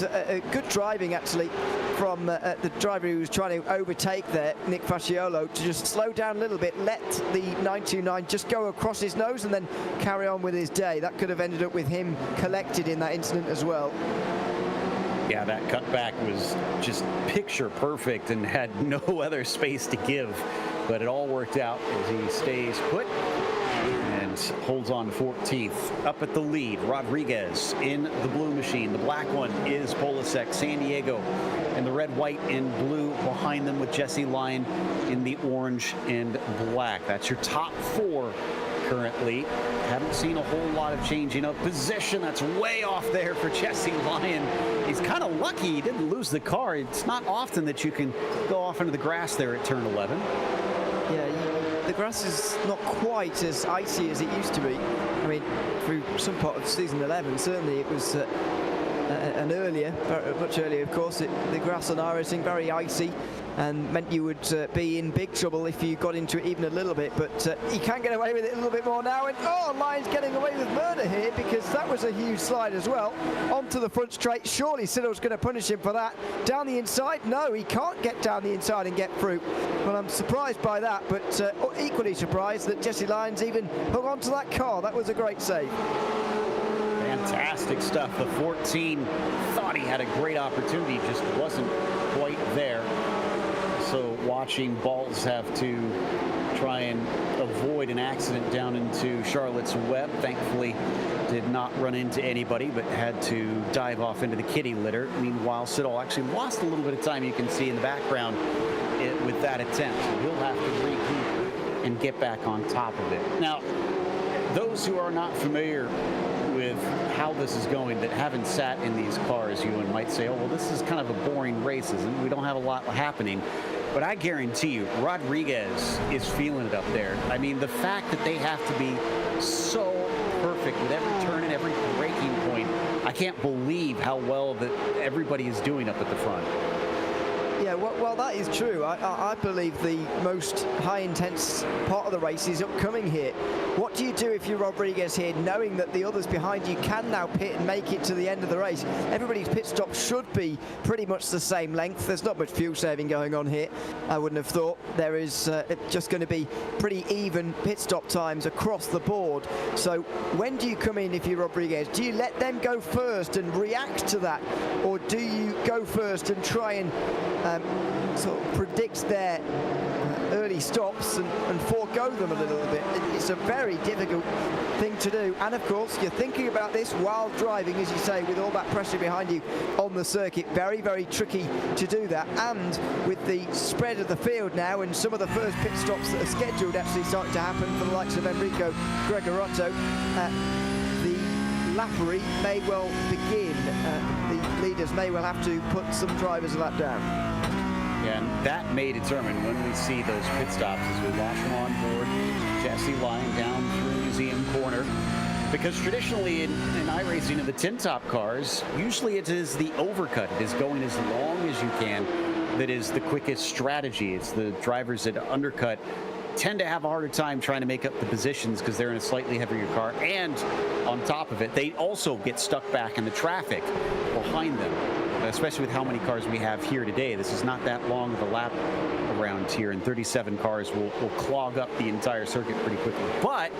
good driving, actually, from the driver who was trying to overtake there, Nick Facciolo, to just slow down a little bit, let the 929 just go across his nose and then carry on with his day. That could have ended up with him collected in that incident as well. Yeah, that cutback was just picture perfect and had no other space to give, but it all worked out as he stays put and holds on 14th. Up at the lead, Rodriguez in the blue machine. The black one is Polasek. San Diego and the red, white, and blue behind them, with Jesse Lyon in the orange and black. That's your top 4 currently. Haven't seen a whole lot of changing of position. That's way off there for Jesse Lyon. He's kind of lucky he didn't lose the car. It's not often that you can go off into the grass there at turn 11. Yeah, the grass is not quite as icy as it used to be. I mean, through some part of season 11, certainly it was and earlier, much earlier, of course, the grass on iRacing very icy, and meant you would be in big trouble if you got into it even a little bit. But he can get away with it a little bit more now. And Lyon's getting away with murder here, because that was a huge slide as well. Onto the front straight. Surely Siddle's going to punish him for that. Down the inside? No, he can't get down the inside and get through. Well, I'm surprised by that, but equally surprised that Jesse Lyons even hung on to that car. That was a great save. Fantastic stuff. The 14 thought he had a great opportunity, just wasn't quite there. So watching Balls have to try and avoid an accident down into Charlotte's Web. Thankfully, did not run into anybody, but had to dive off into the kitty litter. Meanwhile, Siddle actually lost a little bit of time, you can see in the background, with that attempt. So he'll have to regroup and get back on top of it. Now, those who are not familiar with how this is going, that haven't sat in these cars, you might say, oh, well, this is kind of a boring race, and we don't have a lot happening. But I guarantee you, Rodriguez is feeling it up there. I mean, the fact that they have to be so perfect with every turn and every braking point, I can't believe how well that everybody is doing up at the front. Yeah, well, that is true. I believe the most high-intense part of the race is upcoming here. What do you do if you're Rodriguez here, knowing that the others behind you can now pit and make it to the end of the race? Everybody's pit stop should be pretty much the same length. There's not much fuel saving going on here, I wouldn't have thought. There is just going to be pretty even pit stop times across the board. So when do you come in if you're Rodriguez? Do you let them go first and react to that? Or do you go first and try and sort of predict their early stops and forego them a little bit? It's a very difficult thing to do, and of course you're thinking about this while driving, as you say, with all that pressure behind you on the circuit. Very, very tricky to do that, and with the spread of the field now and some of the first pit stops that are scheduled actually starting to happen for the likes of Enrico Gregorato, the lappery may well begin. The leaders may well have to put some drivers a lap down. Yeah, and that may determine when we see those pit stops as we watch them on board. Jesse Lyon down through Museum Corner. Because traditionally in iRacing in the tin top cars, usually it is the overcut. It is going as long as you can. That is the quickest strategy. It's the drivers that undercut tend to have a harder time trying to make up the positions because they're in a slightly heavier car, and on top of it, they also get stuck back in the traffic behind them, especially with how many cars we have here today. This is not that long of a lap around here, and 37 cars will clog up the entire circuit pretty quickly. But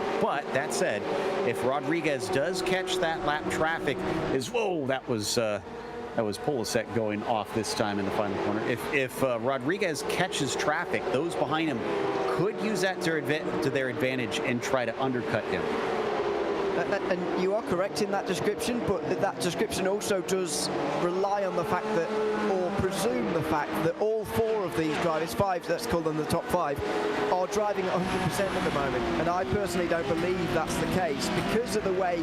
that said, if Rodriguez does catch that lap traffic, that was Polasek going off this time in the final corner. If Rodriguez catches traffic, those behind him could use that to their advantage and try to undercut him. And you are correct in that description, but that description also does rely on the fact that, or presume the fact that all four of these drivers, five, let's call them the top five, are driving at 100% at the moment. And I personally don't believe that's the case because of the way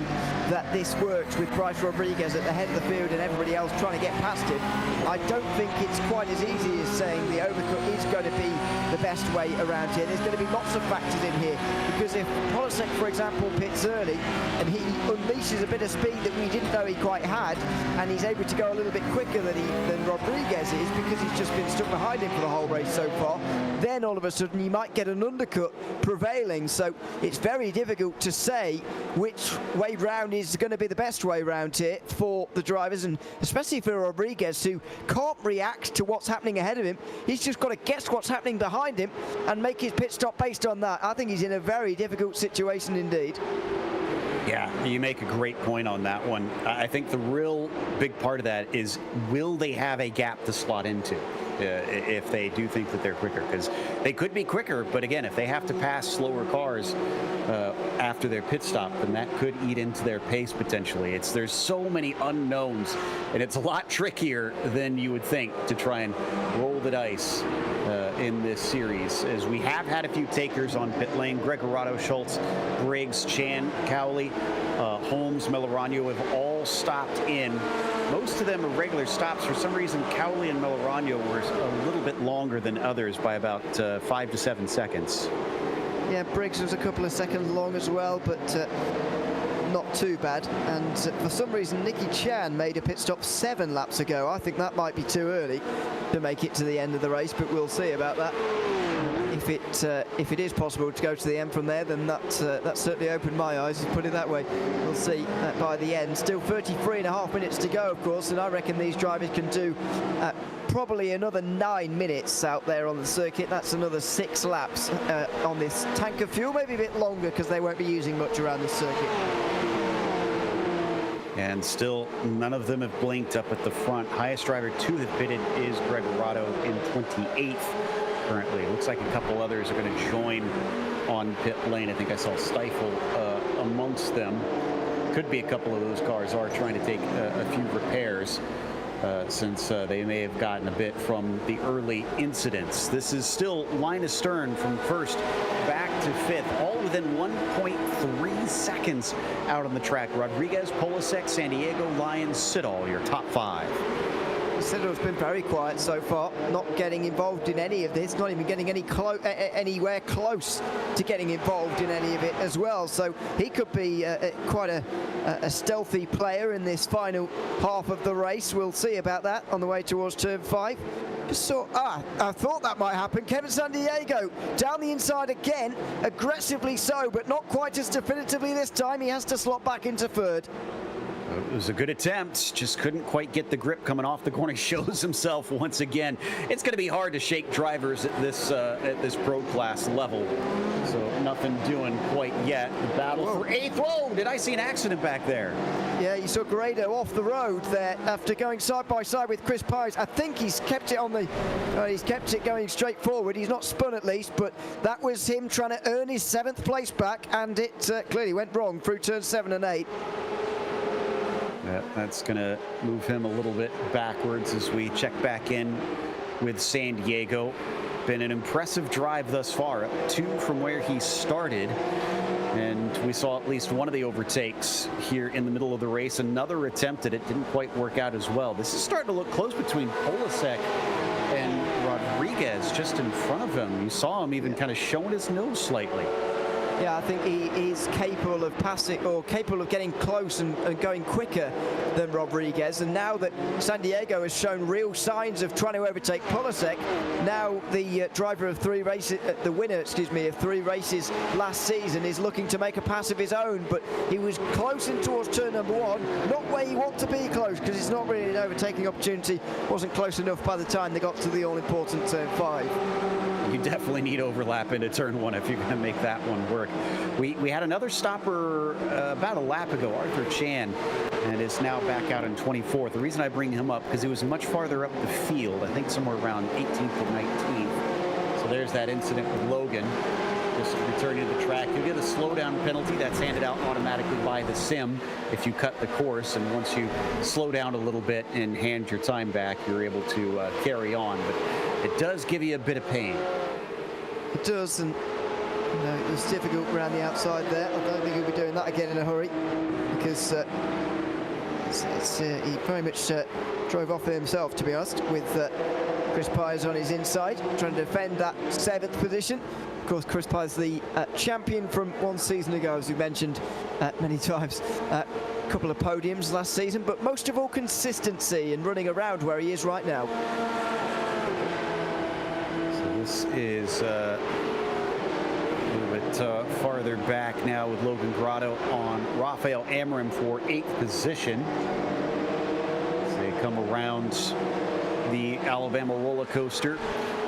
that this works with Bryce Rodriguez at the head of the field and everybody else trying to get past him. I don't think it's quite as easy as saying the overcut is going to be the best way around here. There's going to be lots of factors in here, because if Polasek, for example, pits early and he unleashes a bit of speed that we didn't know he quite had, and he's able to go a little bit quicker than Rodriguez is because he's just been stuck behind him for the whole race so far, then all of a sudden you might get an undercut prevailing. So it's very difficult to say which way round is going to be the best way round here for the drivers, and especially for Rodriguez, who can't react to what's happening ahead of him. He's just got to guess what's happening behind him and make his pit stop based on that. I think he's in a very difficult situation indeed. Yeah, you make a great point on that one. I think the real big part of that is, will they have a gap to slot into if they do think that they're quicker? Because they could be quicker, but again, if they have to pass slower cars after their pit stop, then that could eat into their pace potentially. There's so many unknowns, and it's a lot trickier than you would think to try and roll the dice in this series, as we have had a few takers on pit lane. Gregorato, Schultz, Briggs, Chan, Cowley, Holmes, Melorano have all stopped in. Most of them are regular stops. For some reason, Cowley and Melorano were a little bit longer than others by about 5 to 7 seconds. Yeah, Briggs was a couple of seconds long as well, but not too bad. And for some reason, Nicky Chan made a pit stop 7 laps ago. I think that might be too early to make it to the end of the race, but we'll see about that. If it is possible to go to the end from there, then that certainly opened my eyes, to put it that way. We'll see by the end. Still 33.5 minutes to go, of course, and I reckon these drivers can do probably another 9 minutes out there on the circuit. That's another 6 laps on this tank of fuel, maybe a bit longer because they won't be using much around the circuit. And still, none of them have blinked up at the front. Highest driver to have pitted is Greg Rado in 28th currently. It looks like a couple others are going to join on pit lane. I think I saw Stifle amongst them. Could be a couple of those cars are trying to take a few repairs since they may have gotten a bit from the early incidents. This is still line astern from first back to fifth, all within 1.3 seconds out on the track. Rodriguez, Polasek, San Diego, Lyons, Siddall, your top 5. Siddall's been very quiet so far, not getting involved in any of this, not even getting anywhere close to getting involved in any of it as well. So he could be quite a stealthy player in this final half of the race. We'll see about that on the way towards turn 5. Just saw, I thought that might happen. Kevin San Diego down the inside again, aggressively so, but not quite as definitively this time. He has to slot back into third. It was a good attempt, just couldn't quite get the grip coming off the corner. Shows himself once again. It's going to be hard to shake drivers at this pro class level. So nothing doing quite yet. The battle for 8th. Whoa, did I see an accident back there? Yeah, you saw Grado off the road there after going side by side with Chris Pires. I think he's kept it on the, he's kept it going straight forward. He's not spun at least, but that was him trying to earn his 7th place back, and it clearly went wrong through turns 7 and 8. Yeah, that's going to move him a little bit backwards as we check back in with San Diego. Been an impressive drive thus far, up 2 from where he started. And we saw at least one of the overtakes here in the middle of the race. Another attempt at it didn't quite work out as well. This is starting to look close between Polasek and Rodriguez just in front of him. You saw him even kind of showing his nose slightly. Yeah, I think he is capable of passing, or capable of getting close and going quicker than Rodriguez. And now that San Diego has shown real signs of trying to overtake Polasek, now the driver of 3 races, the winner, excuse me, of 3 races last season is looking to make a pass of his own. But he was close in towards turn number 1, not where you want to be close, because it's not really an overtaking opportunity. Wasn't close enough by the time they got to the all-important turn 5. You definitely need overlap into turn 1 if you're going to make that one work. We had another stopper about a lap ago, Arthur Chan, and is now back out in 24th. The reason I bring him up because he was much farther up the field, I think somewhere around 18th or 19th. So there's that incident with Logan. Just returning to the track. You get a slowdown penalty that's handed out automatically by the sim if you cut the course, and once you slow down a little bit and hand your time back, you're able to carry on. But it does give you a bit of pain. It does, and you know, it was difficult around the outside there. I don't think he'll be doing that again in a hurry, because he very much drove off himself, to be honest, with Chris Pires on his inside, trying to defend that 7th position. Of course, Chris Pires, the champion from 1 season ago, as we mentioned many times. A couple of podiums last season, but most of all consistency and running around where he is right now. So this is a little bit farther back now with Logan Grotto on Rafael Amorim for 8th position. As they come around the Alabama roller coaster.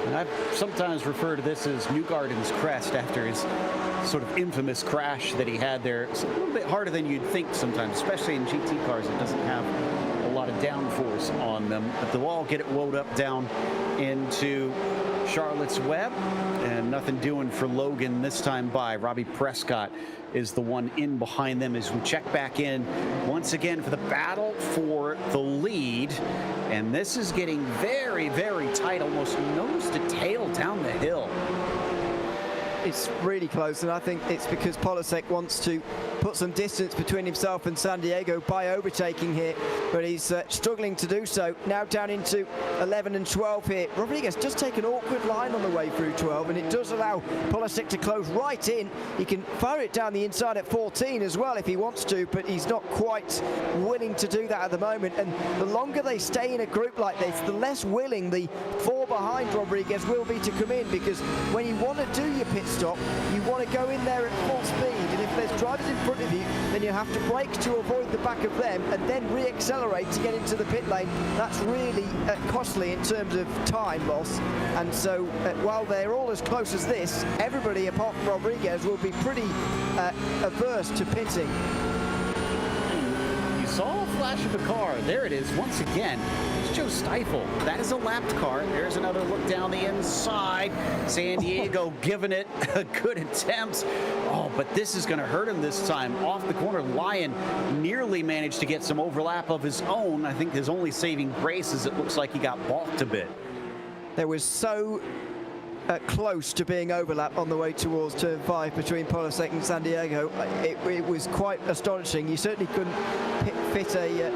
And I sometimes refer to this as Newgarden's crest after his sort of infamous crash that he had there. It's a little bit harder than you'd think sometimes, especially in GT cars. It doesn't have a lot of downforce on them, but they'll all get it wound up down into Charlotte's Web, and nothing doing for Logan this time by. Robbie Prescott is the one in behind them as we check back in once again for the battle for the lead. And this is getting very, very tight, almost nose to tail down the hill. It's really close, and I think it's because Polasek wants to put some distance between himself and San Diego by overtaking here, but he's struggling to do so. Now down into 11 and 12 here. Rodriguez does take an awkward line on the way through 12, and it does allow Polasek to close right in. He can fire it down the inside at 14 as well if he wants to, but he's not quite willing to do that at the moment. And the longer they stay in a group like this, the less willing the four behind Rodriguez will be to come in, because when you want to do your pit stop, you want to go in there at full speed, and if there's drivers in front of you, then you have to brake to avoid the back of them and then re-accelerate to get into the pit lane. That's really costly in terms of time loss, and so while they're all as close as this, everybody apart from Rodriguez will be pretty averse to pitting. You saw a flash of a car. There it is once again. It's Joe Stifle. That is a lapped car. There's another look down the inside. San Diego giving it a good attempt. Oh, but this is going to hurt him this time. Off the corner, Lyon nearly managed to get some overlap of his own. I think his only saving grace is it looks like he got balked a bit. There was so close to being overlap on the way towards turn 5 between Polasek and San Diego. It was quite astonishing. You certainly couldn't fit a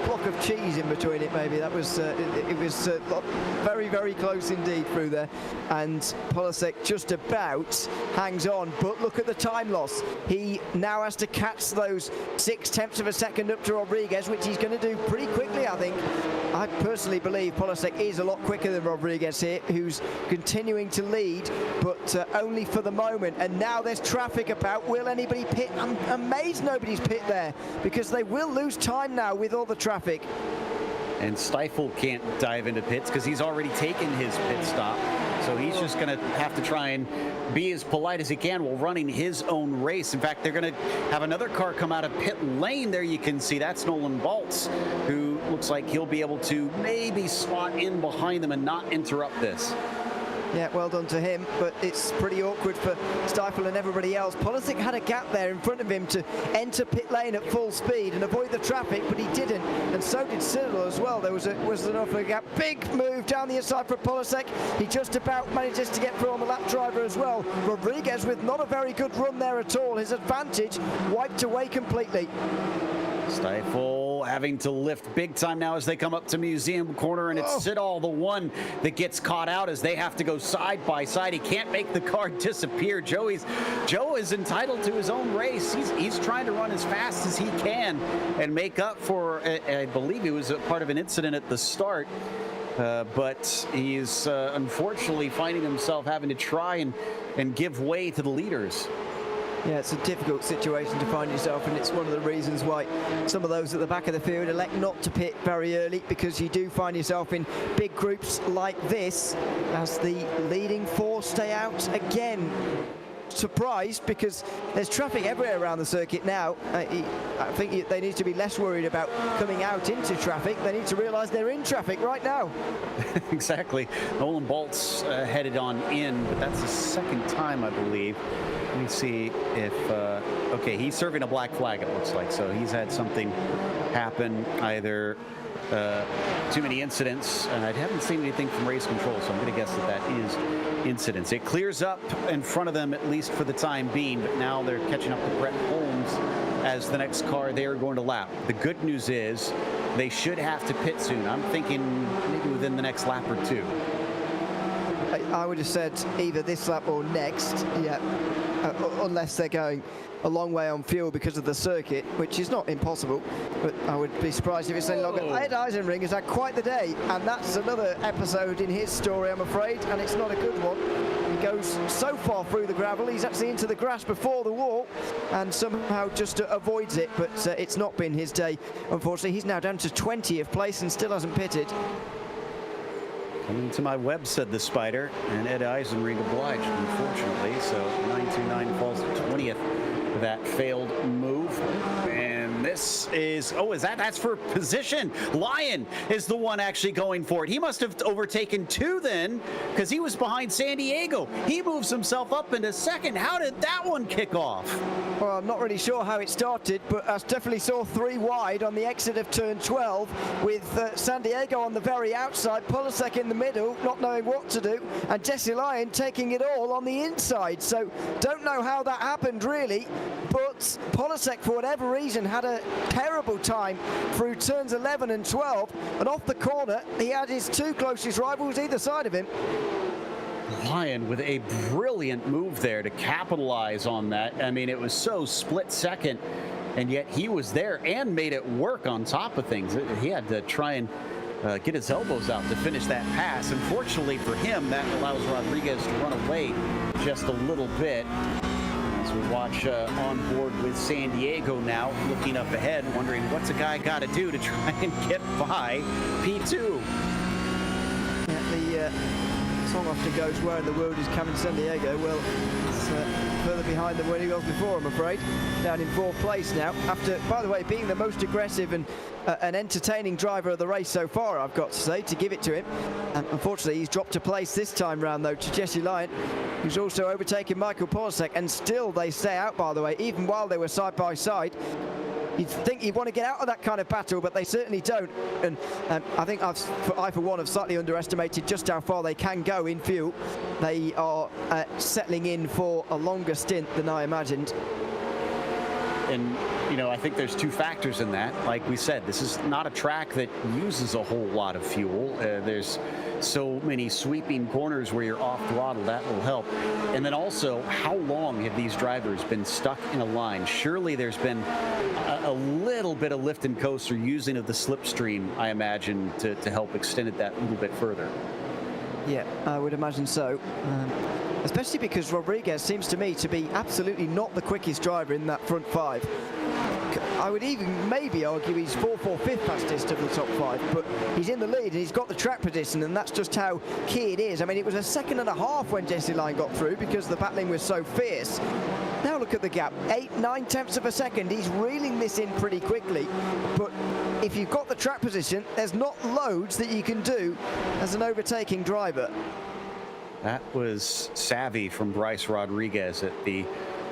block of cheese in between it, maybe. That was it was very, very close indeed through there, and Polasek just about hangs on, but look at the time loss. He now has to catch those 0.6 of a second up to Rodriguez, which he's going to do pretty quickly, I think. I personally believe Polasek is a lot quicker than Rodriguez here, who's continuing to lead, but only for the moment. And now there's traffic about. Will anybody pit? I'm amazed nobody's pit there, because they will lose time now with all the traffic. And Stifle can't dive into pits because he's already taken his pit stop. So he's just going to have to try and be as polite as he can while running his own race. In fact, they're going to have another car come out of pit lane there. You can see that's Nolan Baltz, who looks like he'll be able to maybe slot in behind them and not interrupt this. Yeah, well done to him, but it's pretty awkward for Stifle and everybody else. Polasek had a gap there in front of him to enter pit lane at full speed and avoid the traffic, but he didn't, and so did Cyril as well. There was enough of a gap. Big move down the inside for Polasek. He just about manages to get through on the lap driver as well. Rodriguez with not a very good run there at all. His advantage wiped away completely. Stifle having to lift big time now as they come up to Museum Corner, and it's Siddall, the one that gets caught out as they have to go side by side. He can't make the car disappear. Joe is entitled to his own race. He's trying to run as fast as he can and make up for, I believe he was a part of an incident at the start. But he's unfortunately finding himself having to try and give way to the leaders. Yeah, it's a difficult situation to find yourself, and it's one of the reasons why some of those at the back of the field elect not to pit very early, because you do find yourself in big groups like this as the leading four stay out again. Surprised, because there's traffic everywhere around the circuit now. I think they need to be less worried about coming out into traffic. They need to realize they're in traffic right now. Exactly. Nolan Baltz headed on in, but that's the second time, I believe. Let me see if, okay, he's serving a black flag, it looks like. So he's had something happen, either too many incidents, and I haven't seen anything from race control, so I'm going to guess that that is incidents. It clears up in front of them, at least for the time being, but now they're catching up to Brett Holmes as the next car they are going to lap. The good news is they should have to pit soon. I'm thinking maybe within the next lap or two. I would have said either this lap or next, yeah, unless they're going a long way on fuel because of the circuit, which is not impossible, but I would be surprised if it's any longer. Ed Eisenring has had quite the day, and that's another episode in his story, I'm afraid, and it's not a good one. He goes so far through the gravel, he's actually into the grass before the wall, and somehow just avoids it, but it's not been his day, unfortunately. He's now down to 20th place and still hasn't pitted. Coming to my web, said the Spider, and Ed Eisenring obliged, unfortunately. So 929 falls to 20th. That failed move. And this this is, that's for position. Lion is the one actually going for it. He must have overtaken 2 then, because he was behind San Diego. He moves himself up into second. How did that one kick off? Well, I'm not really sure how it started, but I definitely saw 3 wide on the exit of turn 12 with San Diego on the very outside, Polasek in the middle, not knowing what to do, and Jesse Lion taking it all on the inside. So don't know how that happened really, but Polasek, for whatever reason, had a terrible time through turns 11 and 12, and off the corner, he had his 2 closest rivals either side of him. Lion with a brilliant move there to capitalize on that. I mean, it was so split second, and yet he was there and made it work on top of things. He had to try and get his elbows out to finish that pass. Unfortunately for him, that allows Rodriguez to run away just a little bit. As we watch on board with San Diego now, looking up ahead, wondering what's a guy got to do to try and get by P2. Yeah, the song often goes, where in the world is Kevin San Diego? Well, it's further behind than where he was before, I'm afraid. Down in 4th place now, after, by the way, being the most aggressive and an entertaining driver of the race so far, I've got to say, to give it to him. And unfortunately, he's dropped a place this time round, though, to Jesse Lion, who's also overtaken Michael Polasek, and still they stay out, by the way, even while they were side by side. You'd think you'd want to get out of that kind of battle, but they certainly don't. And I think I, for one, have slightly underestimated just how far they can go in fuel. They are settling in for a longer stint than I imagined. And, you know, I think there's 2 factors in that. Like we said, this is not a track that uses a whole lot of fuel. There's so many sweeping corners where you're off throttle. That will help. And then also, how long have these drivers been stuck in a line? Surely there's been a little bit of lift and coast or using of the slipstream, I imagine, to help extend it that little bit further. Yeah, I would imagine so. Especially because Rodriguez seems to me to be absolutely not the quickest driver in that front 5. I would even maybe argue he's 4th or 5th fastest of the top 5, but he's in the lead and he's got the track position, and that's just how key it is. I mean, it was a 1.5 seconds when Jesse Lion got through because the battling was so fierce. Now look at the gap, 8-9 tenths of a second. He's reeling this in pretty quickly, but if you've got the track position, there's not loads that you can do as an overtaking driver. That was savvy from Bryce Rodriguez at the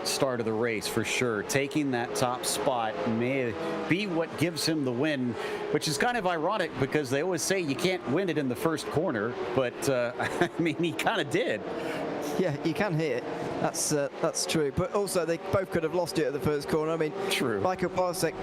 start of the race, for sure. Taking that top spot may be what gives him the win, which is kind of ironic because they always say you can't win it in the first corner, but I mean, he kind of did. Yeah, you can hear it. That's true. But also, they both could have lost it at the first corner. I mean, true. Michael Polasek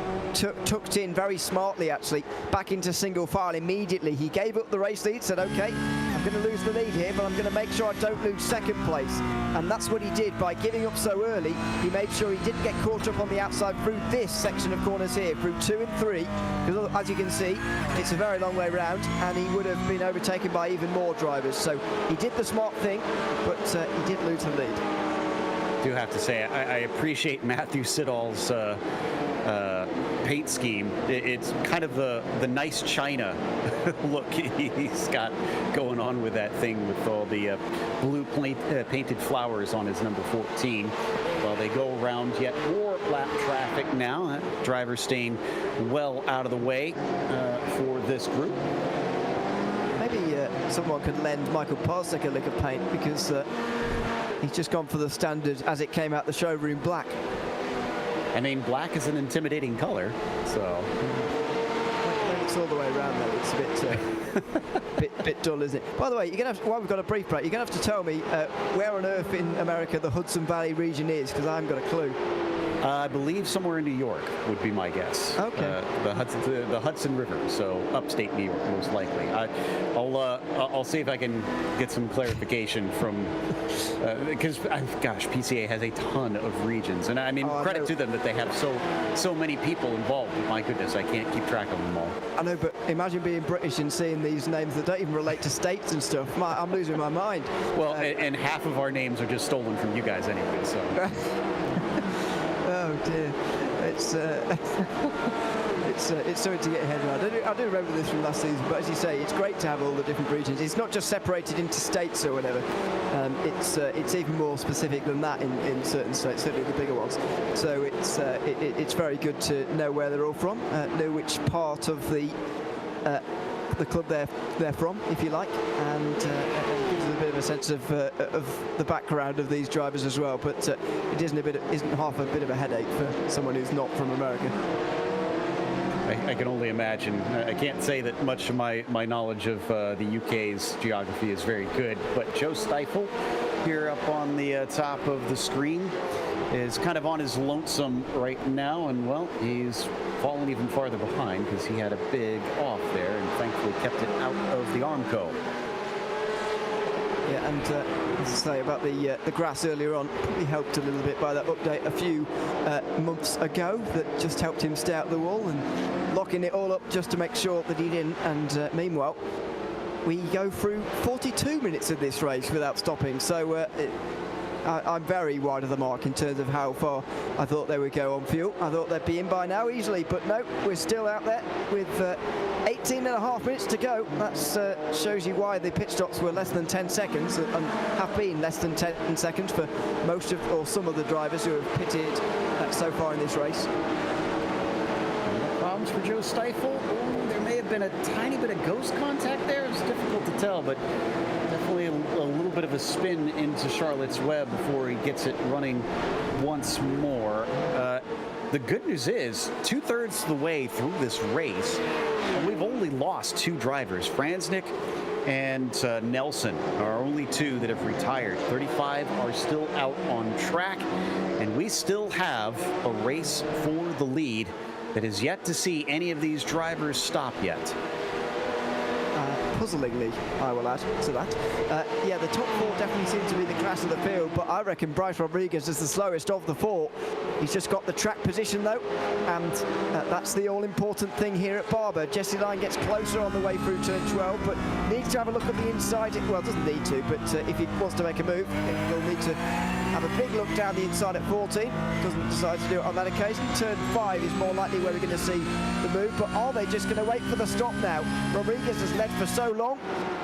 tucked in very smartly, actually, back into single file immediately. He gave up the race lead, said, OK, I'm going to lose the lead here, but I'm going to make sure I don't lose second place. And that's what he did by giving up so early. He made sure he didn't get caught up on the outside through this section of corners here, through 2 and 3. Because as you can see, it's a very long way round, and he would have been overtaken by even more drivers. So he did the smart thing, but he did lose the lead. I do have to say, I appreciate Matthew Siddall's paint scheme. It's kind of the nice China look he's got going on with that thing, with all the blue painted flowers on his number 14. Well, they go around yet more lap traffic now. That driver staying well out of the way for this group. Maybe someone could lend Michael Polasek a lick of paint, because he's just gone for the standard as it came out the showroom black. I mean, black is an intimidating color, so. When it's all the way around, though, it's a bit dull, isn't it? By the way, you're gonna have, while we've got a brief break, you're gonna have to tell me where on earth in America the Hudson Valley region is, because I haven't got a clue. I believe somewhere in New York would be my guess. Okay. The Hudson River, so upstate New York, most likely. I'll see if I can get some clarification from, because gosh, PCA has a ton of regions, and I mean, credit to them that they have so many people involved. But my goodness, I can't keep track of them all. I know, but imagine being British and seeing these names that don't even relate to states and stuff. I'm losing my mind. Well, and half of our names are just stolen from you guys anyway, so. Oh dear, it's it's something to get ahead around. I do remember this from last season, but as you say, it's great to have all the different regions. It's not just separated into states or whatever. It's even more specific than that in certain states, certainly the bigger ones. So it's very good to know where they're all from, know which part of the club they're from, if you like, and it gives us a bit of a sense of the background of these drivers as well. But it isn't half a bit of a headache for someone who's not from America. I can only imagine. I can't say that much of my knowledge of the UK's geography is very good, but Joe Stifel here up on the top of the screen is kind of on his lonesome right now, and well, he's fallen even farther behind because he had a big off there and thankfully kept it out of the Armco. Yeah, and as I say about the grass earlier on, probably helped a little bit by that update a few months ago that just helped him stay out of the wall and locking it all up just to make sure that he didn't. And meanwhile, we go through 42 minutes of this race without stopping. So I'm very wide of the mark in terms of how far I thought they would go on fuel. I thought they'd be in by now easily, but no, we're still out there with 18 and a half minutes to go. That shows you why the pit stops were less than 10 seconds and have been less than 10 seconds for most of or some of the drivers who have pitted so far in this race. Problems for Joe Stifel. Ooh, there may have been a tiny bit of ghost contact there. It's difficult to tell, but definitely a little bit of a spin into Charlotte's Web before he gets it running once more. The good news is, 2/3 of the way through this race, we've only lost 2 drivers. Franznik and Nelson are only 2 that have retired. 35 are still out on track, and we still have a race for the lead that is yet to see any of these drivers stop yet. Puzzlingly, I will add to that. Yeah, the top 4 definitely seem to be the class of the field, but I reckon Bryce Rodriguez is the slowest of the 4. He's just got the track position though, and that's the all-important thing here at Barber. Jesse Line gets closer on the way through turn 12, but needs to have a look at the inside. Well, doesn't need to, but if he wants to make a move, he'll need to have a big look down the inside at 14. Doesn't decide to do it on that occasion. Turn 5 is more likely where we're going to see the move, but are they just going to wait for the stop now? Rodriguez has led for so long.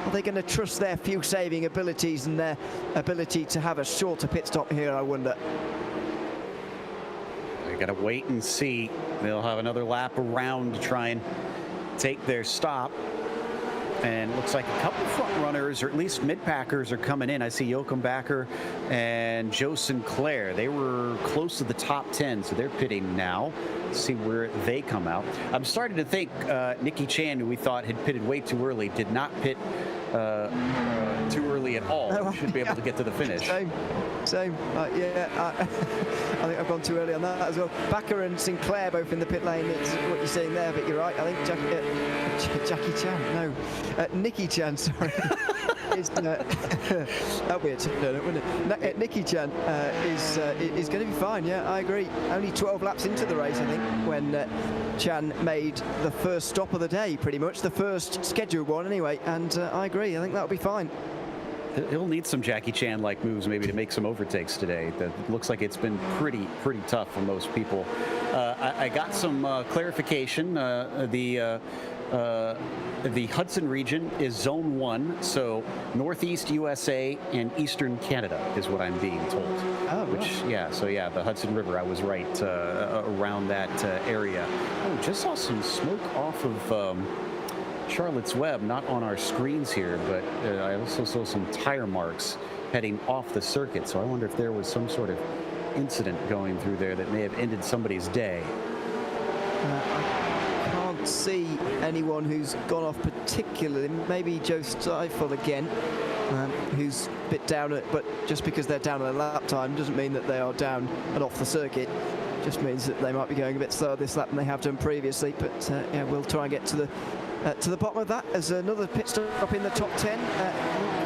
Are they going to trust their fuel-saving abilities and their ability to have a shorter pit stop here, I wonder? We got to wait and see. They'll have another lap around to try and take their stop. And it looks like a couple front runners, or at least mid-packers, are coming in. I see Joachim Backer and Joe Sinclair. They were close to the top 10, so they're pitting now. Let's see where they come out. I'm starting to think Nicky Chan, who we thought had pitted way too early, did not pit too early at all. No, Should be able to get to the finish. Same. Yeah, I think I've gone too early on that as well. Backer and Sinclair both in the pit lane. It's what you're saying there, but you're right. I think Jackie Chan, no, Nicky Chan, sorry. That'll be a turn, wouldn't it? Nicky Chan is going to be fine. Yeah, I agree. Only 12 laps into the race, I think, when Chan made the first stop of the day, pretty much the first scheduled one, anyway. And I agree. I think that'll be fine. He'll need some Jackie Chan-like moves maybe to make some overtakes today. That looks like it's been pretty tough for most people. I got some clarification. The Hudson region is Zone 1, so Northeast USA and Eastern Canada is what I'm being told. Oh, which, yeah, so yeah, the Hudson River, I was right, around that area. Oh, just saw some smoke off of Charlotte's Web, not on our screens here, but I also saw some tire marks heading off the circuit, so I wonder if there was some sort of incident going through there that may have ended somebody's day. I can't see anyone who's gone off particularly. Maybe Joe Stifel again, who's a bit down at, but just because they're down at a lap time doesn't mean that they are down and off the circuit. Just means that they might be going a bit slower this lap than they have done previously. But yeah, we'll try and get to the bottom of that as another pit stop in the top 10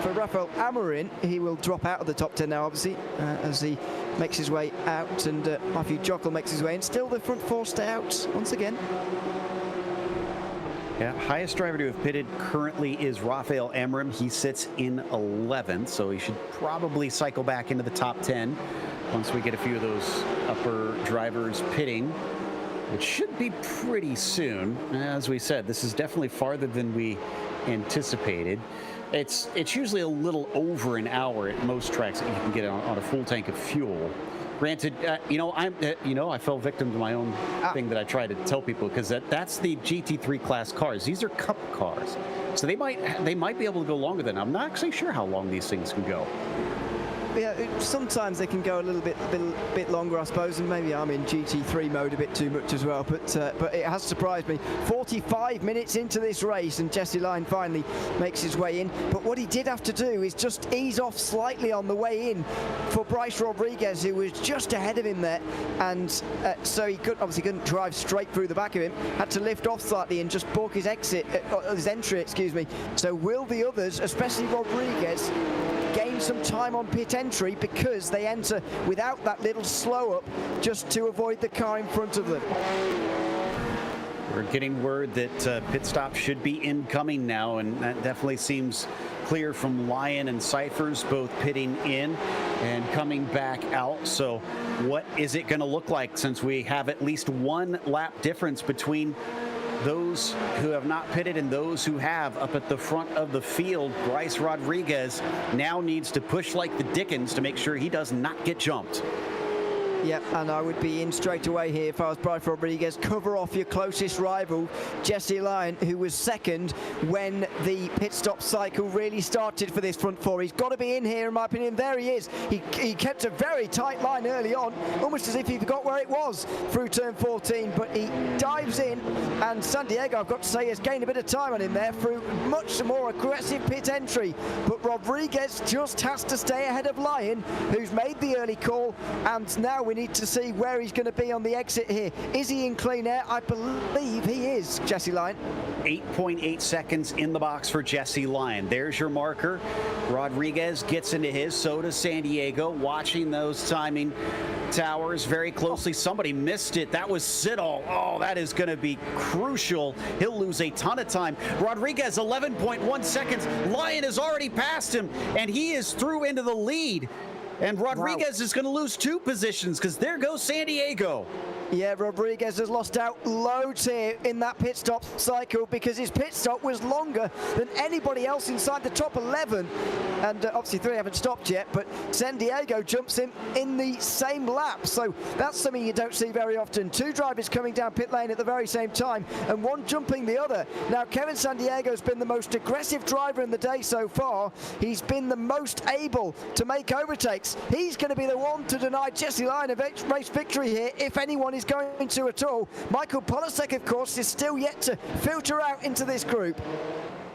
for Rafael Amorin. He will drop out of the top 10 now, obviously, as he makes his way out, and Matthew Jockle makes his way in. Still the front 4 stay out once again. Yeah, highest driver to have pitted currently is Rafael Amorim. He sits in 11th, so he should probably cycle back into the top 10 once we get a few of those upper drivers pitting. which should be pretty soon. As we said, this is definitely farther than we anticipated. It's usually a little over an hour at most tracks that you can get on a full tank of fuel. Granted, I fell victim to my own thing that I try to tell people, because that's the GT3 class cars. These are cup cars, so they might be able to go longer than. I'm not actually sure how long these things can go. Yeah, sometimes they can go a little bit longer, I suppose, and maybe I'm in GT3 mode a bit too much as well. But it has surprised me. 45 minutes into this race, and Jesse Lyon finally makes his way in. But what he did have to do is just ease off slightly on the way in for Bryce Rodriguez, who was just ahead of him there, and so he couldn't drive straight through the back of him. Had to lift off slightly and just balk his entry, excuse me. So will the others, especially Rodriguez, gain some time on pit entry because they enter without that little slow up just to avoid the car in front of them? We're getting word that pit stop should be incoming now, and that definitely seems clear from Lyon and Cyphers both pitting in and coming back out. So what is it going to look like, since we have at least one lap difference between those who have not pitted and those who have? Up at the front of the field, Bryce Rodriguez now needs to push like the Dickens to make sure he does not get jumped. Yep, and I would be in straight away here if I was Bryce Rodriguez. Cover off your closest rival, Jesse Lyon, who was second when the pit stop cycle really started for this front four. He's got to be in here, in my opinion. There he is. He kept a very tight line early on, almost as if he forgot where it was through turn 14, but he dives in, and San Diego, I've got to say, has gained a bit of time on him there through much more aggressive pit entry. But Rodriguez just has to stay ahead of Lyon, who's made the early call, and now we need to see where he's going to be on the exit here. Is he in clean air? I believe he is, Jesse Lyon. 8.8 seconds in the box for Jesse Lyon. There's your marker. Rodriguez gets into his, so does San Diego. Watching those timing towers very closely. Somebody missed it. That was Siddall. Oh, that is going to be crucial. He'll lose a ton of time. Rodriguez, 11.1 seconds. Lyon has already passed him, and he is through into the lead. And Rodriguez is going to lose 2 positions, because there goes San Diego. Yeah, Rodriguez has lost out loads here in that pit stop cycle because his pit stop was longer than anybody else inside the top 11. And obviously 3 haven't stopped yet, but San Diego jumps in the same lap. So that's something you don't see very often. 2 drivers coming down pit lane at the very same time and one jumping the other. Now, Kevin San Diego's been the most aggressive driver in the day so far. He's been the most able to make overtakes. He's going to be the one to deny Jesse Lyon a race victory here, if anyone is going to at all. Michael Polasek, of course, is still yet to filter out into this group.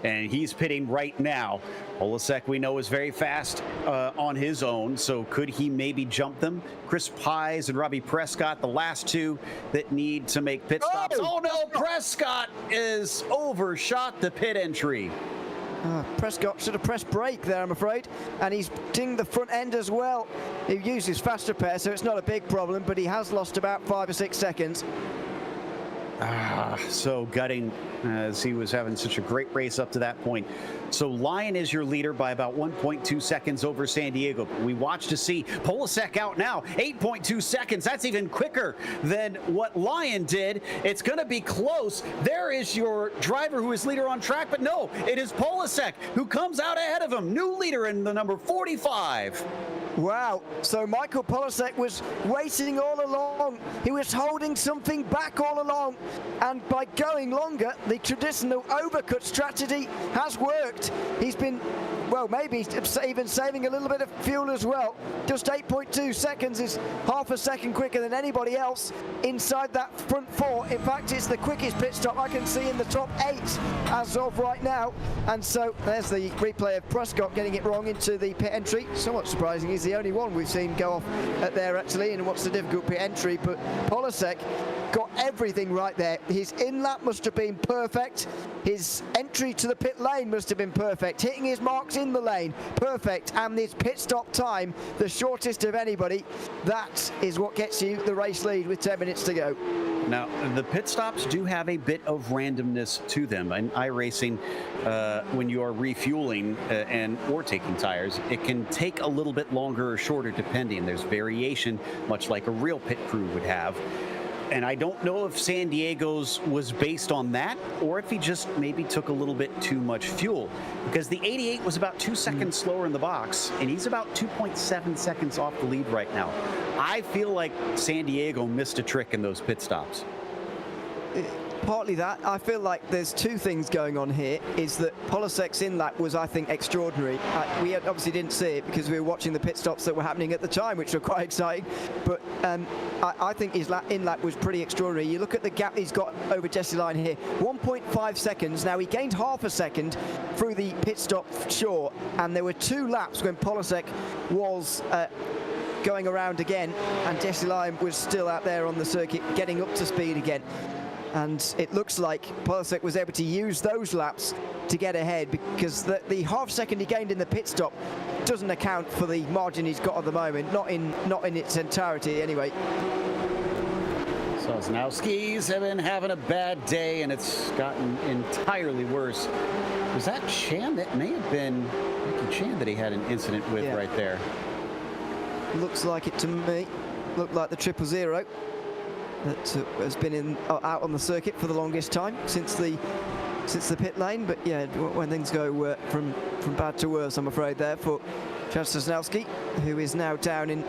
And he's pitting right now. Polasek, we know, is very fast on his own, so could he maybe jump them? Chris Pies and Robbie Prescott, the last 2 that need to make pit stops. Oh no, Prescott is overshot the pit entry. Prescott should have pressed brake there, I'm afraid, and he's dinged the front end as well. He uses fast repair, so it's not a big problem, but he has lost about 5 or 6 seconds. So gutting, as he was having such a great race up to that point. So Lyon is your leader by about 1.2 seconds over San Diego. We watch to see Polasek out now, 8.2 seconds. That's even quicker than what Lyon did. It's going to be close. There is your driver who is leader on track, but no, it is Polasek who comes out ahead of him. New leader in the number 45. Wow, so Michael Polasek was waiting all along. He was holding something back all along, and by going longer, the traditional overcut strategy has worked. He's been, well, maybe even saving a little bit of fuel as well. Just 8.2 seconds is half a second quicker than anybody else inside that front 4. In fact, it's the quickest pit stop I can see in the top 8 as of right now. And so there's the replay of Prescott getting it wrong into the pit entry. Somewhat surprising, he's the only one we've seen go off there actually, and what's the difficult pit entry, but Polasek got everything right there. His in-lap must have been perfect. His entry to the pit lane must have been perfect. Hitting his marks in the lane, perfect. And his pit stop time, the shortest of anybody. That is what gets you the race lead with 10 minutes to go. Now, the pit stops do have a bit of randomness to them. In iRacing, when you are refueling or taking tires, it can take a little bit longer or shorter depending. There's variation, much like a real pit crew would have. And I don't know if San Diego's was based on that or if he just maybe took a little bit too much fuel, because the 88 was about 2 seconds slower in the box, and he's about 2.7 seconds off the lead right now. I feel like San Diego missed a trick in those pit stops. Partly that. I feel like there's two things going on here. Is that Polassek's in-lap was, I think, extraordinary. We obviously didn't see it because we were watching the pit stops that were happening at the time, which were quite exciting. But I think his in-lap was pretty extraordinary. You look at the gap he's got over Jesse Line here, 1.5 seconds. Now, he gained half a second through the pit stop short, and there were 2 laps when Polasek was going around again, and Jesse Line was still out there on the circuit getting up to speed again. And it looks like Polasek was able to use those laps to get ahead, because the half second he gained in the pit stop doesn't account for the margin he's got at the moment, not in its entirety anyway. Sosnowski's have been having a bad day, and it's gotten entirely worse. Was that Chan? That may have been Ricky Chan that he had an incident with right there. Looks like it to me. Looked like the 000 that has been out on the circuit for the longest time since the pit lane. But yeah, when things go from bad to worse, I'm afraid, there for Chad Sosnowski, who is now down in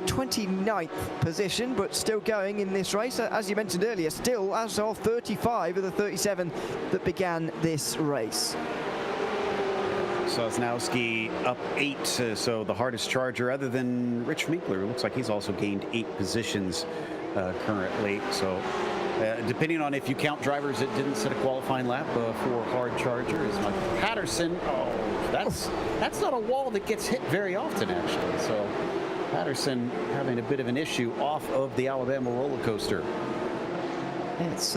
29th position, but still going in this race, as you mentioned earlier, still as of 35 of the 37 that began this race. Sosnowski up 8, so the hardest charger other than Rich Minkler. Looks like he's also gained 8 positions currently. So depending on if you count drivers that didn't set a qualifying lap for hard chargers, like Patterson, that's not a wall that gets hit very often, actually. So Patterson having a bit of an issue off of the Alabama roller coaster. It's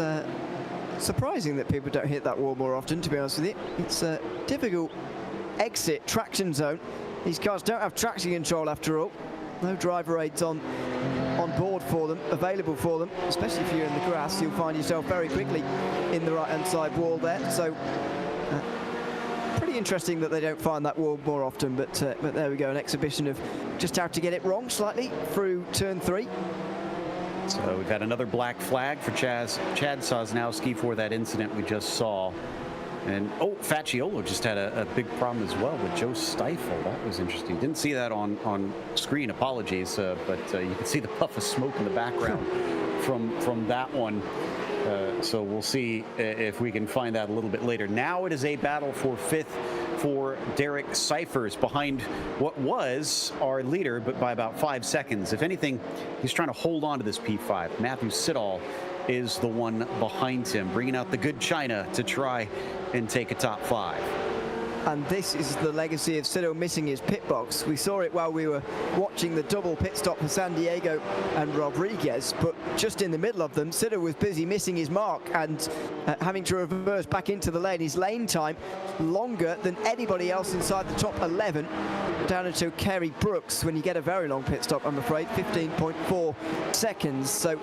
surprising that people don't hit that wall more often, to be honest with you. It's a difficult exit traction zone. These cars don't have traction control after all. No driver aids on board for them, available for them, especially if you're in the grass. You'll find yourself very quickly in the right-hand side wall there. So pretty interesting that they don't find that wall more often, but there we go, an exhibition of just how to get it wrong slightly through turn 3. So we've had another black flag for Chad Sosnowski for that incident we just saw. And Facciolo just had a big problem as well with Joe Stifle. That was interesting. Didn't see that on screen, apologies, but you can see the puff of smoke in the background from that one. So we'll see if we can find that a little bit later. Now it is a battle for 5th for Derek Cyphers, behind what was our leader, but by about 5 seconds. If anything, he's trying to hold on to this P5. Matthew Siddall is the one behind him, bringing out the good China to try and take a top 5. And this is the legacy of Siddall missing his pit box. We saw it while we were watching the double pit stop for San Diego and Rodriguez, but just in the middle of them, Siddall was busy missing his mark and having to reverse back into the lane. His lane time longer than anybody else inside the top 11, down into Kerry Brooks when you get a very long pit stop, I'm afraid, 15.4 seconds. So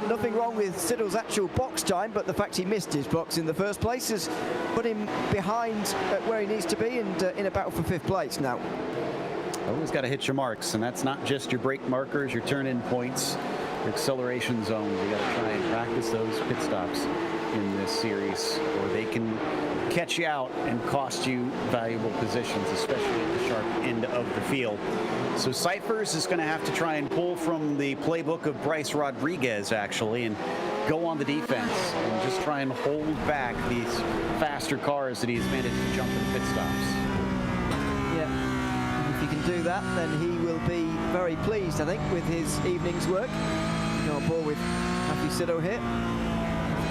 nothing wrong with Siddall's actual box time, but the fact he missed his box in the first place has put him behind where he needs to be, and in a battle for 5th place now. Always got to hit your marks, and that's not just your brake markers, your turn-in points, your acceleration zones. You got to try and practice those pit stops in this series, or they can catch you out and cost you valuable positions, especially at the sharp end of the field. So Cyphers is going to have to try and pull from the playbook of Bryce Rodriguez, actually, and go on the defense and just try and hold back these faster cars that he's managed to jump in the pit stops. Yeah, and if he can do that, then he will be very pleased, I think, with his evening's work. Go on board with Matthew Siddall here.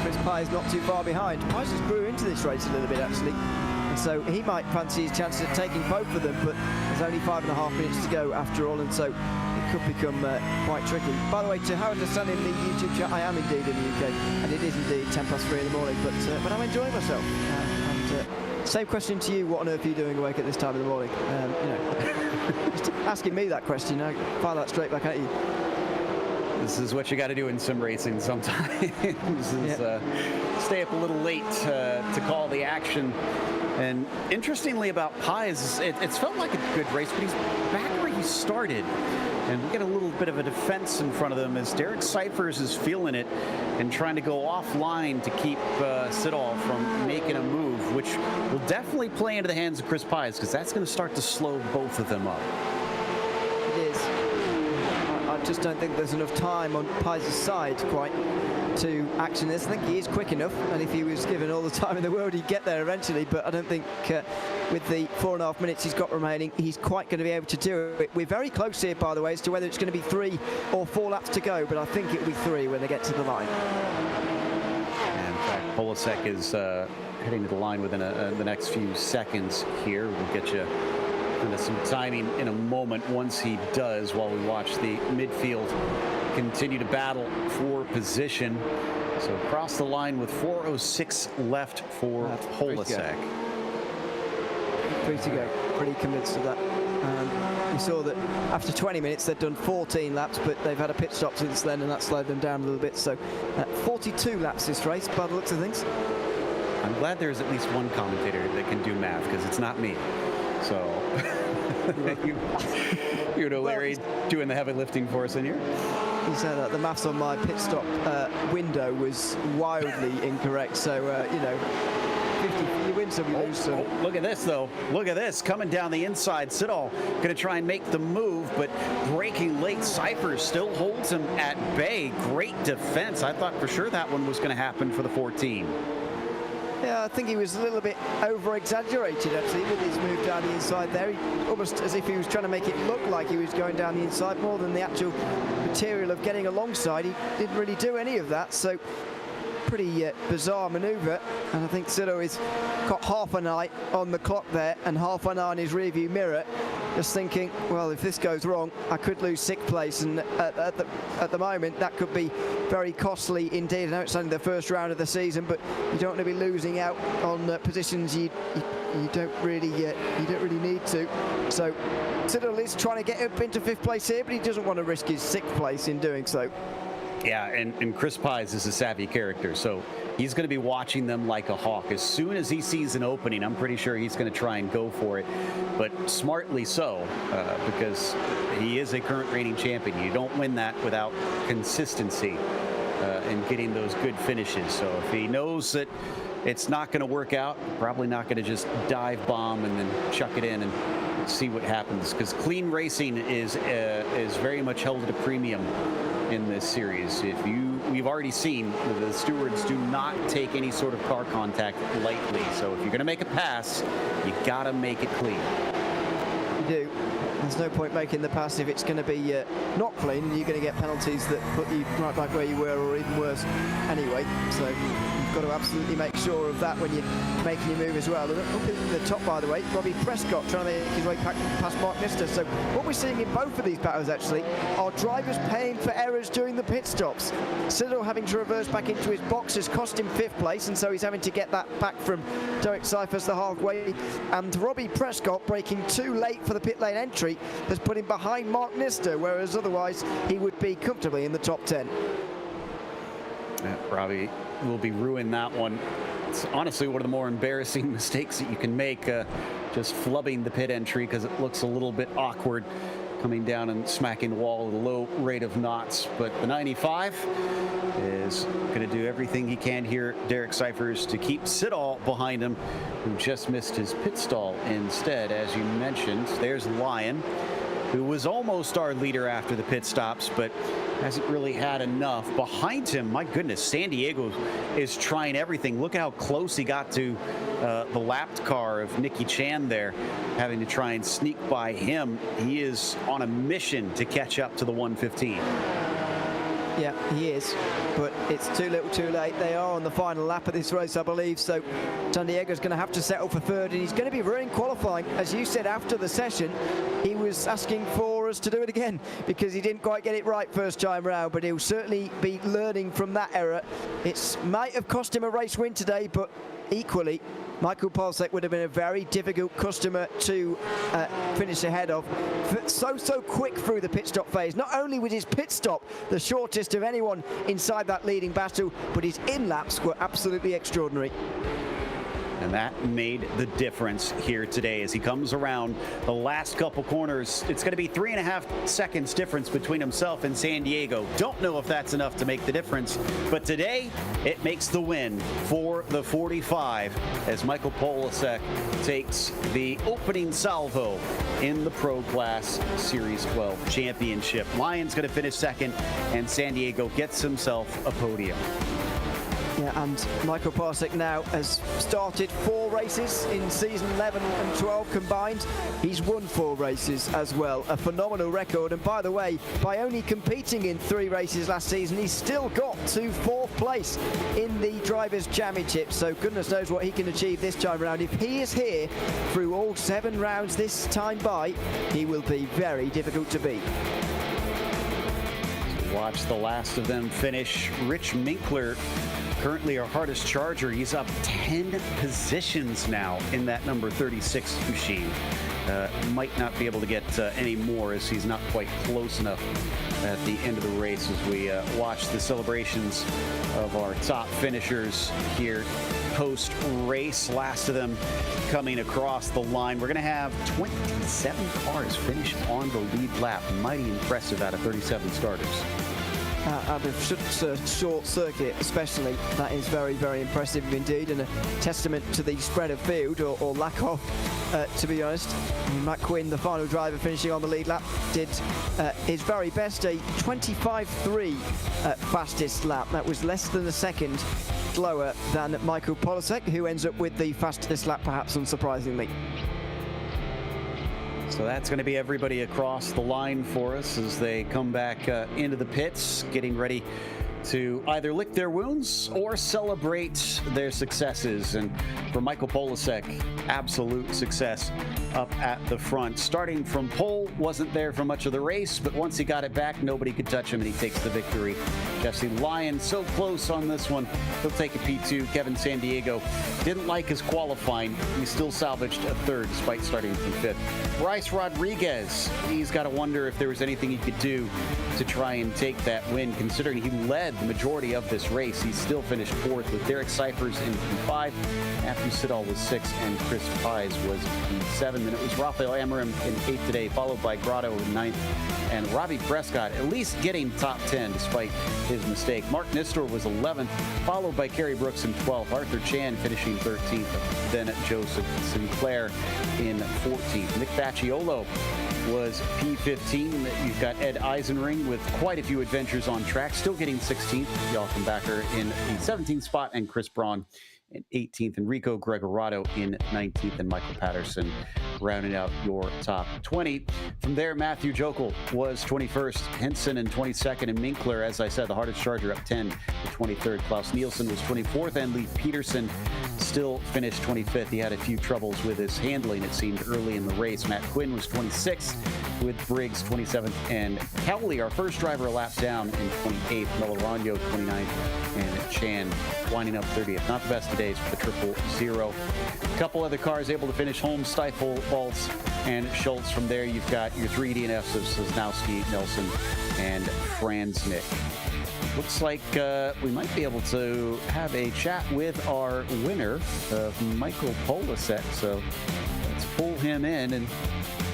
Chris Pye is not too far behind. Pye just grew into this race a little bit, actually, and so he might fancy his chances of taking both of them, but there's only 5.5 minutes to go after all, and so it could become quite tricky. By the way, to how I understand in the YouTube chat, I am indeed in the UK, and it is indeed 3:10 in the morning, but I'm enjoying myself. Same question to you, what on earth are you doing awake at this time in the morning? Just asking me that question, I fire that straight back at you. This is what you got to do in sim racing sometimes. Stay up a little late to call the action. And interestingly about Pye is it's felt like a good race, but he's back where he he started. And we get a little bit of a defense in front of them as Derek Cyphers is feeling it and trying to go offline to keep Siddall from making a move, which will definitely play into the hands of Chris Pies, because that's going to start to slow both of them up. It is. I just don't think there's enough time on Pies' side quite to action this. I think he is quick enough, and if he was given all the time in the world, he'd get there eventually, but I don't think with the 4.5 minutes he's got remaining, he's quite going to be able to do it. We're very close here, by the way, as to whether it's going to be 3 or 4 laps to go, but I think it'll be 3 when they get to the line. And in fact, Polasek is heading to the line within the next few seconds here. We'll get you into some timing in a moment once he does, while we watch the midfield continue to battle for position. So across the line with 4:06 left for Polasek. 3 to go. Pretty convinced of that. We saw that after 20 minutes they'd done 14 laps, but they've had a pit stop since then, and that slowed them down a little bit. So 42 laps this race, by the looks of things. I'm glad there's at least one commentator that can do math, because it's not me. So you know, Larry, doing the heavy lifting for us in here. You said that the maths on my pit stop window was wildly incorrect. So you know, 50, you win some, you lose some. Oh, look at this, though. Look at this. Coming down the inside. Siddall going to try and make the move, but breaking late. Cyphers still holds him at bay. Great defense. I thought for sure that one was going to happen for the 14. Yeah, I think he was a little bit over-exaggerated, actually, with his move down the inside there. Almost as if he was trying to make it look like he was going down the inside more than the actual material of getting alongside. He didn't really do any of that, so pretty bizarre manoeuvre. And I think Siddall has got half an eye on the clock there and half an eye on his rearview mirror, just thinking, well, if this goes wrong, I could lose 6th place, and at the moment that could be very costly indeed. I know it's only the first round of the season, but you don't want to be losing out on positions you don't really need to. So Siddall is trying to get up into 5th place here, but he doesn't want to risk his 6th place in doing so. Yeah, and Chris Pies is a savvy character, so he's going to be watching them like a hawk. As soon as he sees an opening, I'm pretty sure he's going to try and go for it, but smartly so, because he is a current reigning champion. You don't win that without consistency and getting those good finishes. So if he knows that it's not going to work out, probably not going to just dive bomb and then chuck it in and see what happens, because clean racing is very much held at a premium in this series. We've already seen the stewards do not take any sort of car contact lightly. So if you're going to make a pass, you got to make it clean. You do. There's no point making the pass if it's going to be not clean, and you're going to get penalties that put you right back where you were, or even worse anyway. So you've got to absolutely make sure of that when you're making your move as well. And up in the top, by the way, Robbie Prescott trying to make his way past Mark Nister. So what we're seeing in both of these battles actually are drivers paying for errors during the pit stops. Siddall having to reverse back into his box has cost him 5th place, and so he's having to get that back from Derek Cyphers the halfway. And Robbie Prescott braking too late for the pit lane entry has put him behind Mark Nister, whereas otherwise he would be comfortably in the top 10. Yeah, Robbie will be ruining that one. It's honestly one of the more embarrassing mistakes that you can make, just flubbing the pit entry, because it looks a little bit awkward coming down and smacking the wall at a low rate of knots. But the 95 is going to do everything he can here, Derek Cyphers, to keep Siddall behind him, who just missed his pit stall instead. As you mentioned, there's Lyon, who was almost our leader after the pit stops, but hasn't really had enough. Behind him, my goodness, San Diego is trying everything. Look how close he got to the lapped car of Nicky Chan there, having to try and sneak by him. He is on a mission to catch up to the 115. Yeah, he is, but it's too little too late. They are on the final lap of this race, I believe, so San Diego's going to have to settle for 3rd, and he's going to be ruining qualifying. As you said after the session, he was asking for us to do it again because he didn't quite get it right first time round, but he'll certainly be learning from that error. It might have cost him a race win today, but equally, Michael Polsek would have been a very difficult customer to finish ahead of. So quick through the pit stop phase. Not only was his pit stop the shortest of anyone inside that leading battle, but his in-laps were absolutely extraordinary. And that made the difference here today as he comes around the last couple corners. It's going to be 3.5 seconds difference between himself and San Diego. Don't know if that's enough to make the difference, but today it makes the win for the 45 as Michael Polasek takes the opening salvo in the Pro Class Series 12 Championship. Lyon's going to finish second, and San Diego gets himself a podium. Yeah, and Michael Polasek now has started 4 races in season 11 and 12 combined. He's won 4 races as well, a phenomenal record. And by the way, by only competing in 3 races last season, he's still got to 4th place in the Drivers' Championship. So goodness knows what he can achieve this time around. If he is here through all 7 rounds this time by, he will be very difficult to beat. Watch the last of them finish. Rich Minkler, currently our hardest charger. He's up 10 positions now in that number 36 machine. Might not be able to get any more as he's not quite close enough at the end of the race as we watch the celebrations of our top finishers here post-race. Last of them coming across the line. We're going to have 27 cars finish on the lead lap. Mighty impressive out of 37 starters. Out of short circuit especially, that is very, very impressive indeed, and a testament to the spread of field, or lack of, to be honest. Matt Quinn, the final driver finishing on the lead lap, did his very best, a 25.3 fastest lap. That was less than a second slower than Michael Polasek, who ends up with the fastest lap, perhaps unsurprisingly. So that's going to be everybody across the line for us as they come back into the pits, getting ready to either lick their wounds or celebrate their successes. And for Michael Polasek, absolute success up at the front. Starting from pole, wasn't there for much of the race, but once he got it back, nobody could touch him, and he takes the victory. Jesse Lyon so close on this one. He'll take a P2. Kevin San Diego didn't like his qualifying. He still salvaged a 3rd despite starting from 5th. Bryce Rodriguez, he's got to wonder if there was anything he could do to try and take that win, considering he led the majority of this race. He still finished 4th with Derek Cyphers in P5. Matthew Siddall was 6th, and Chris Pies was P7. Then it was Rafael Amorim in 8th today, followed by Grotto in 9th, and Robbie Prescott at least getting top 10 despite his mistake. Mark Nistor was 11th, followed by Kerry Brooks in 12th. Arthur Chan finishing 13th, then Joseph Sinclair in 14th. Nick Facciolo was P15. You've got Ed Eisenring with quite a few adventures on track, still getting 16th. Joachim Backer in the 17th spot, and Chris Braun in 18th. Enrico Gregorato in 19th, and Michael Patterson rounding out your top 20. From there, Matthew Jokel was 21st, Henson in 22nd, and Minkler, as I said, the hardest charger, up 10 to 23rd. Klaus Nielsen was 24th, and Lee Peterson still finished 25th. He had a few troubles with his handling, it seemed, early in the race. Matt Quinn was 26th, with Briggs 27th, and Cowley, our first driver, a lap down in 28th. Melarano 29th, and Chan winding up 30th. Not the best of days for the 000. A couple other cars able to finish: Holmes, Stifel, Baltz, and Schultz. From there, you've got your 3 DNFs of Sosnowski, Nelson, and Franznik. Looks like we might be able to have a chat with our winner, Michael Polasek. So let's pull him in and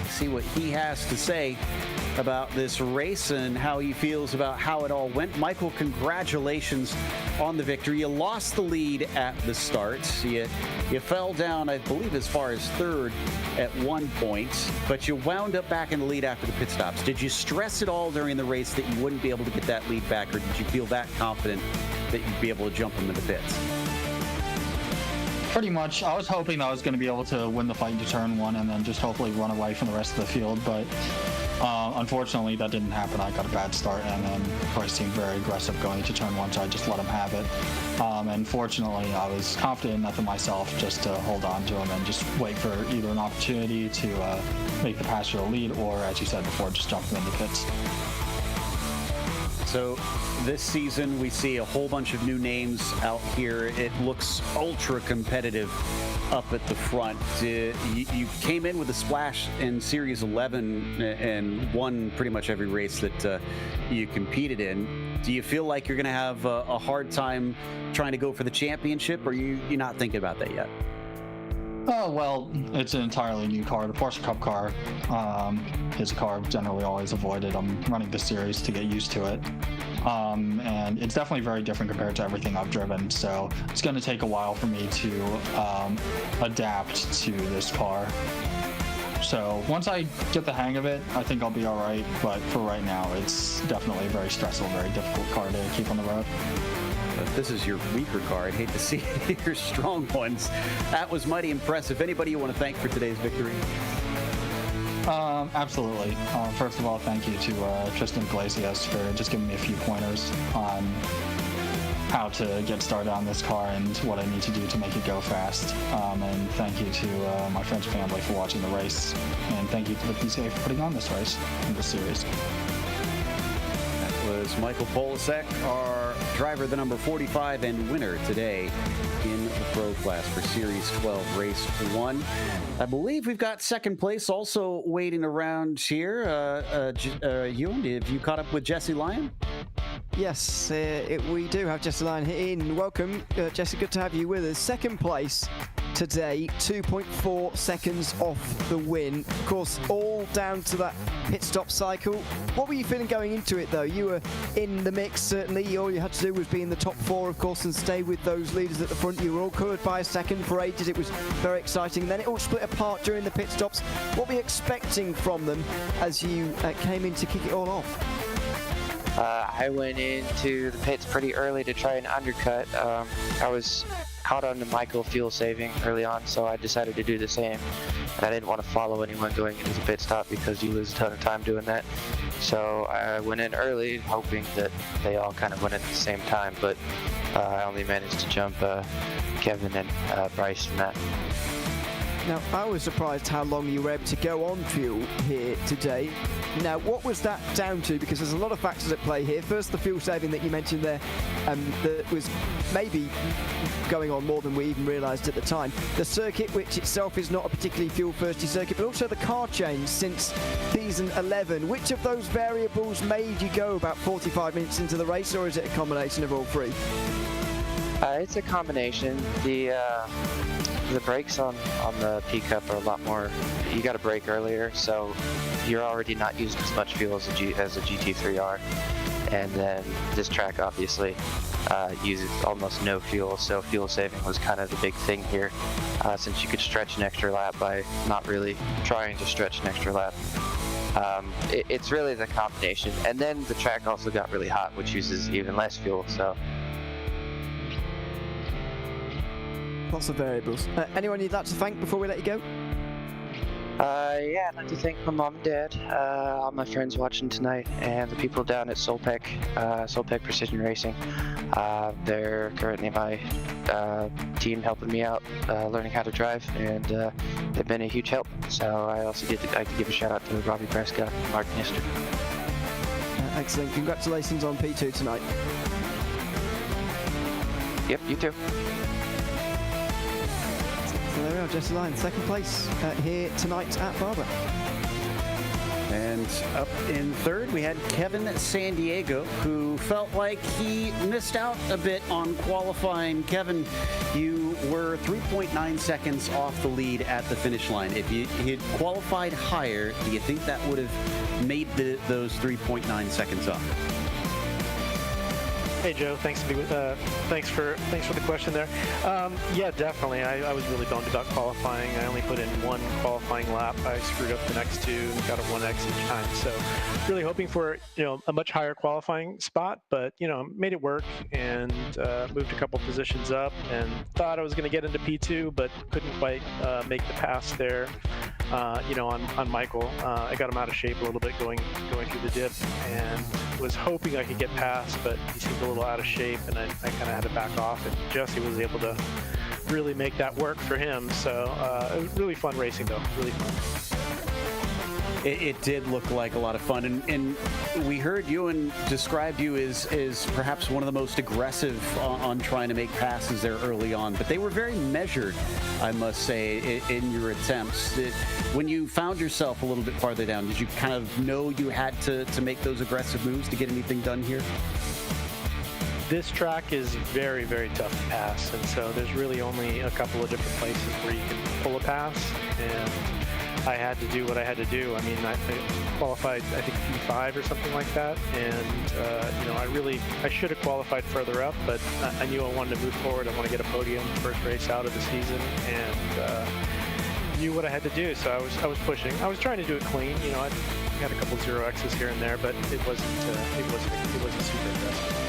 see what he has to say about this race and how he feels about how it all went. Michael, congratulations on the victory. You lost the lead at the start. You fell down, I believe, as far as 3rd at one point, but you wound up back in the lead after the pit stops. Did you stress at all during the race that you wouldn't be able to get that lead back, or did you feel that confident that you'd be able to jump him in the pits? Pretty much. I was hoping I was going to be able to win the fight into turn 1 and then just hopefully run away from the rest of the field, but unfortunately that didn't happen. I got a bad start, and then Price seemed very aggressive going into turn 1, so I just let him have it. And fortunately, I was confident enough in myself just to hold on to him and just wait for either an opportunity to make the pass for the lead, or, as you said before, just jump him into pits. So this season, we see a whole bunch of new names out here. It looks ultra competitive up at the front. You came in with a splash in Series 11 and won pretty much every race that you competed in. Do you feel like you're going to have a hard time trying to go for the championship, or you're not thinking about that yet? Oh, well, it's an entirely new car. The Porsche Cup car is a car I've generally always avoided. I'm running this series to get used to it. And it's definitely very different compared to everything I've driven, so it's going to take a while for me to adapt to this car. So once I get the hang of it, I think I'll be all right, but for right now, it's definitely a very stressful, very difficult car to keep on the road. If this is your weaker car, I'd hate to see your strong ones. That was mighty impressive. Anybody you want to thank for today's victory? Absolutely. First of all, thank you to Tristan Iglesias for just giving me a few pointers on how to get started on this car and what I need to do to make it go fast. And thank you to my friends and family for watching the race. And thank you to the PCA for putting on this race in this series. That was Michael Polasek, our driver, the number 45 and winner today in the Pro class for Series 12, Race 1. I believe we've got second place also waiting around here. Ewan, have you caught up with Jesse Lyon? Yes, we do have Jesse Lyon in. Welcome, Jesse, good to have you with us. Second place today, 2.4 seconds off the win. Of course, all down to that pit stop cycle. What were you feeling going into it, though? You were in the mix, certainly. All you had to do was be in the top four, of course, and stay with those leaders at the front. You were all covered by a second for ages. It was very exciting. Then it all split apart during the pit stops. What were you expecting from them as you came in to kick it all off? I went into the pits pretty early to try and undercut. I was caught on the Michael fuel saving early on, so I decided to do the same. And I didn't want to follow anyone going into the pit stop because you lose a ton of time doing that. So I went in early, hoping that they all kind of went at the same time, but I only managed to jump Kevin and Bryce from that. Now, I was surprised how long you were able to go on fuel here today. Now, what was that down to? Because there's a lot of factors at play here. First, the fuel saving that you mentioned there, that was maybe going on more than we even realised at the time. The circuit, which itself is not a particularly fuel-thirsty circuit, but also the car change since season 11. Which of those variables made you go about 45 minutes into the race, or is it a combination of all three? It's a combination. The brakes on the P-Cup are a lot more, you got to brake earlier, so you're already not using as much fuel as a GT3R. And then this track obviously uses almost no fuel, so fuel saving was kind of the big thing here, since you could stretch an extra lap by not really trying to stretch an extra lap. It's really the combination. And then the track also got really hot, which uses even less fuel, so. Lots of variables. Anyone you'd like to thank before we let you go? Yeah, I'd like to thank my mom and dad, all my friends watching tonight, and the people down at Solpec Precision Racing. They're currently my team helping me out, learning how to drive, and they've been a huge help. So I also like to give a shout out to Robbie Prescott and Mark Nister. Excellent. Congratulations on P2 tonight. Yep, you too. So there we are, Jesse Lyon, second place here tonight at Barber. And up in third, we had Kevin San Diego, who felt like he missed out a bit on qualifying. Kevin, you were 3.9 seconds off the lead at the finish line. If you had qualified higher, do you think that would have made those 3.9 seconds up? Hey Joe, thanks for the question there. Yeah, definitely. I was really bummed about qualifying. I only put in one qualifying lap. I screwed up the next two and got a 1x each time. So really hoping for a much higher qualifying spot, but made it work and moved a couple positions up and thought I was going to get into P2, but couldn't quite make the pass there. On Michael, I got him out of shape a little bit going through the dip, and was hoping I could get past, but he seemed a little out of shape, and I kind of had to back off, and Jesse was able to really make that work for him. So it was really fun racing, though. Really fun. It did look like a lot of fun, and we heard Ewan describe you as perhaps one of the most aggressive on trying to make passes there early on, but they were very measured, I must say, in your attempts. When you found yourself a little bit farther down, did you kind of know you had to make those aggressive moves to get anything done here? This track is very, very tough to pass, and so there's really only a couple of different places where you can pull a pass, and I had to do what I had to do. I mean, I qualified, I think, P5 or something like that, and you know, I should have qualified further up, but I knew I wanted to move forward. I want to get a podium first race out of the season, and knew what I had to do, so I was pushing. I was trying to do it clean. You know, I had a couple 0X's here and there, but it wasn't super aggressive.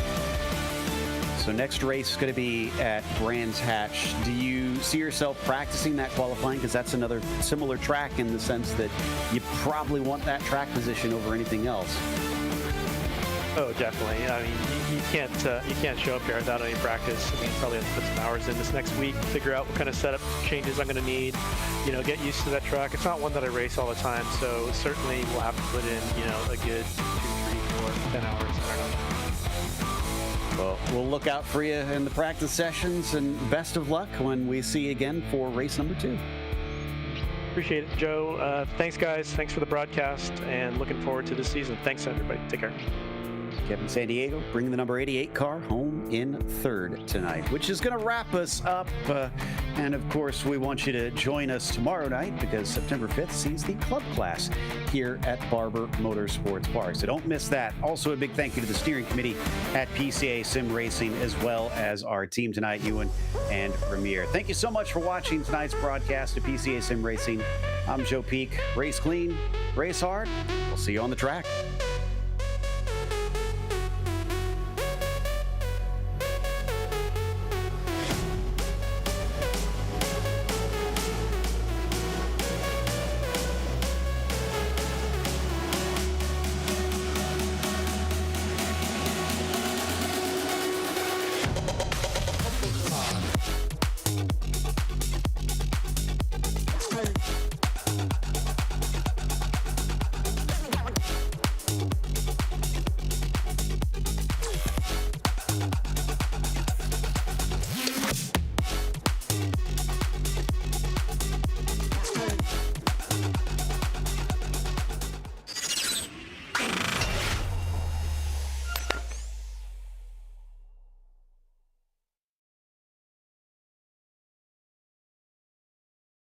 So next race is going to be at Brands Hatch. Do you see yourself practicing that qualifying? Because that's another similar track in the sense that you probably want that track position over anything else. Oh, definitely. I mean, you can't show up here without any practice. I mean, probably have to put some hours in this next week, figure out what kind of setup changes I'm going to need. You know, get used to that track. It's not one that I race all the time, so certainly we'll have to put in, you know, a good 2, 3, 4, 10 hours. I don't know. Well, we'll look out for you in the practice sessions, and best of luck when we see you again for race number 2. Appreciate it, Joe. Thanks, guys. Thanks for the broadcast, and looking forward to this season. Thanks, everybody. Take care. Kevin Sandiego bringing the number 88 car home in third tonight, which is going to wrap us up. And of course, we want you to join us tomorrow night because September 5th sees the club class here at Barber Motorsports Park. So don't miss that. Also, a big thank you to the steering committee at PCA Sim Racing, as well as our team tonight, Ewan and Ramir. Thank you so much for watching tonight's broadcast of PCA Sim Racing. I'm Joe Peak. Race clean, race hard. We'll see you on the track.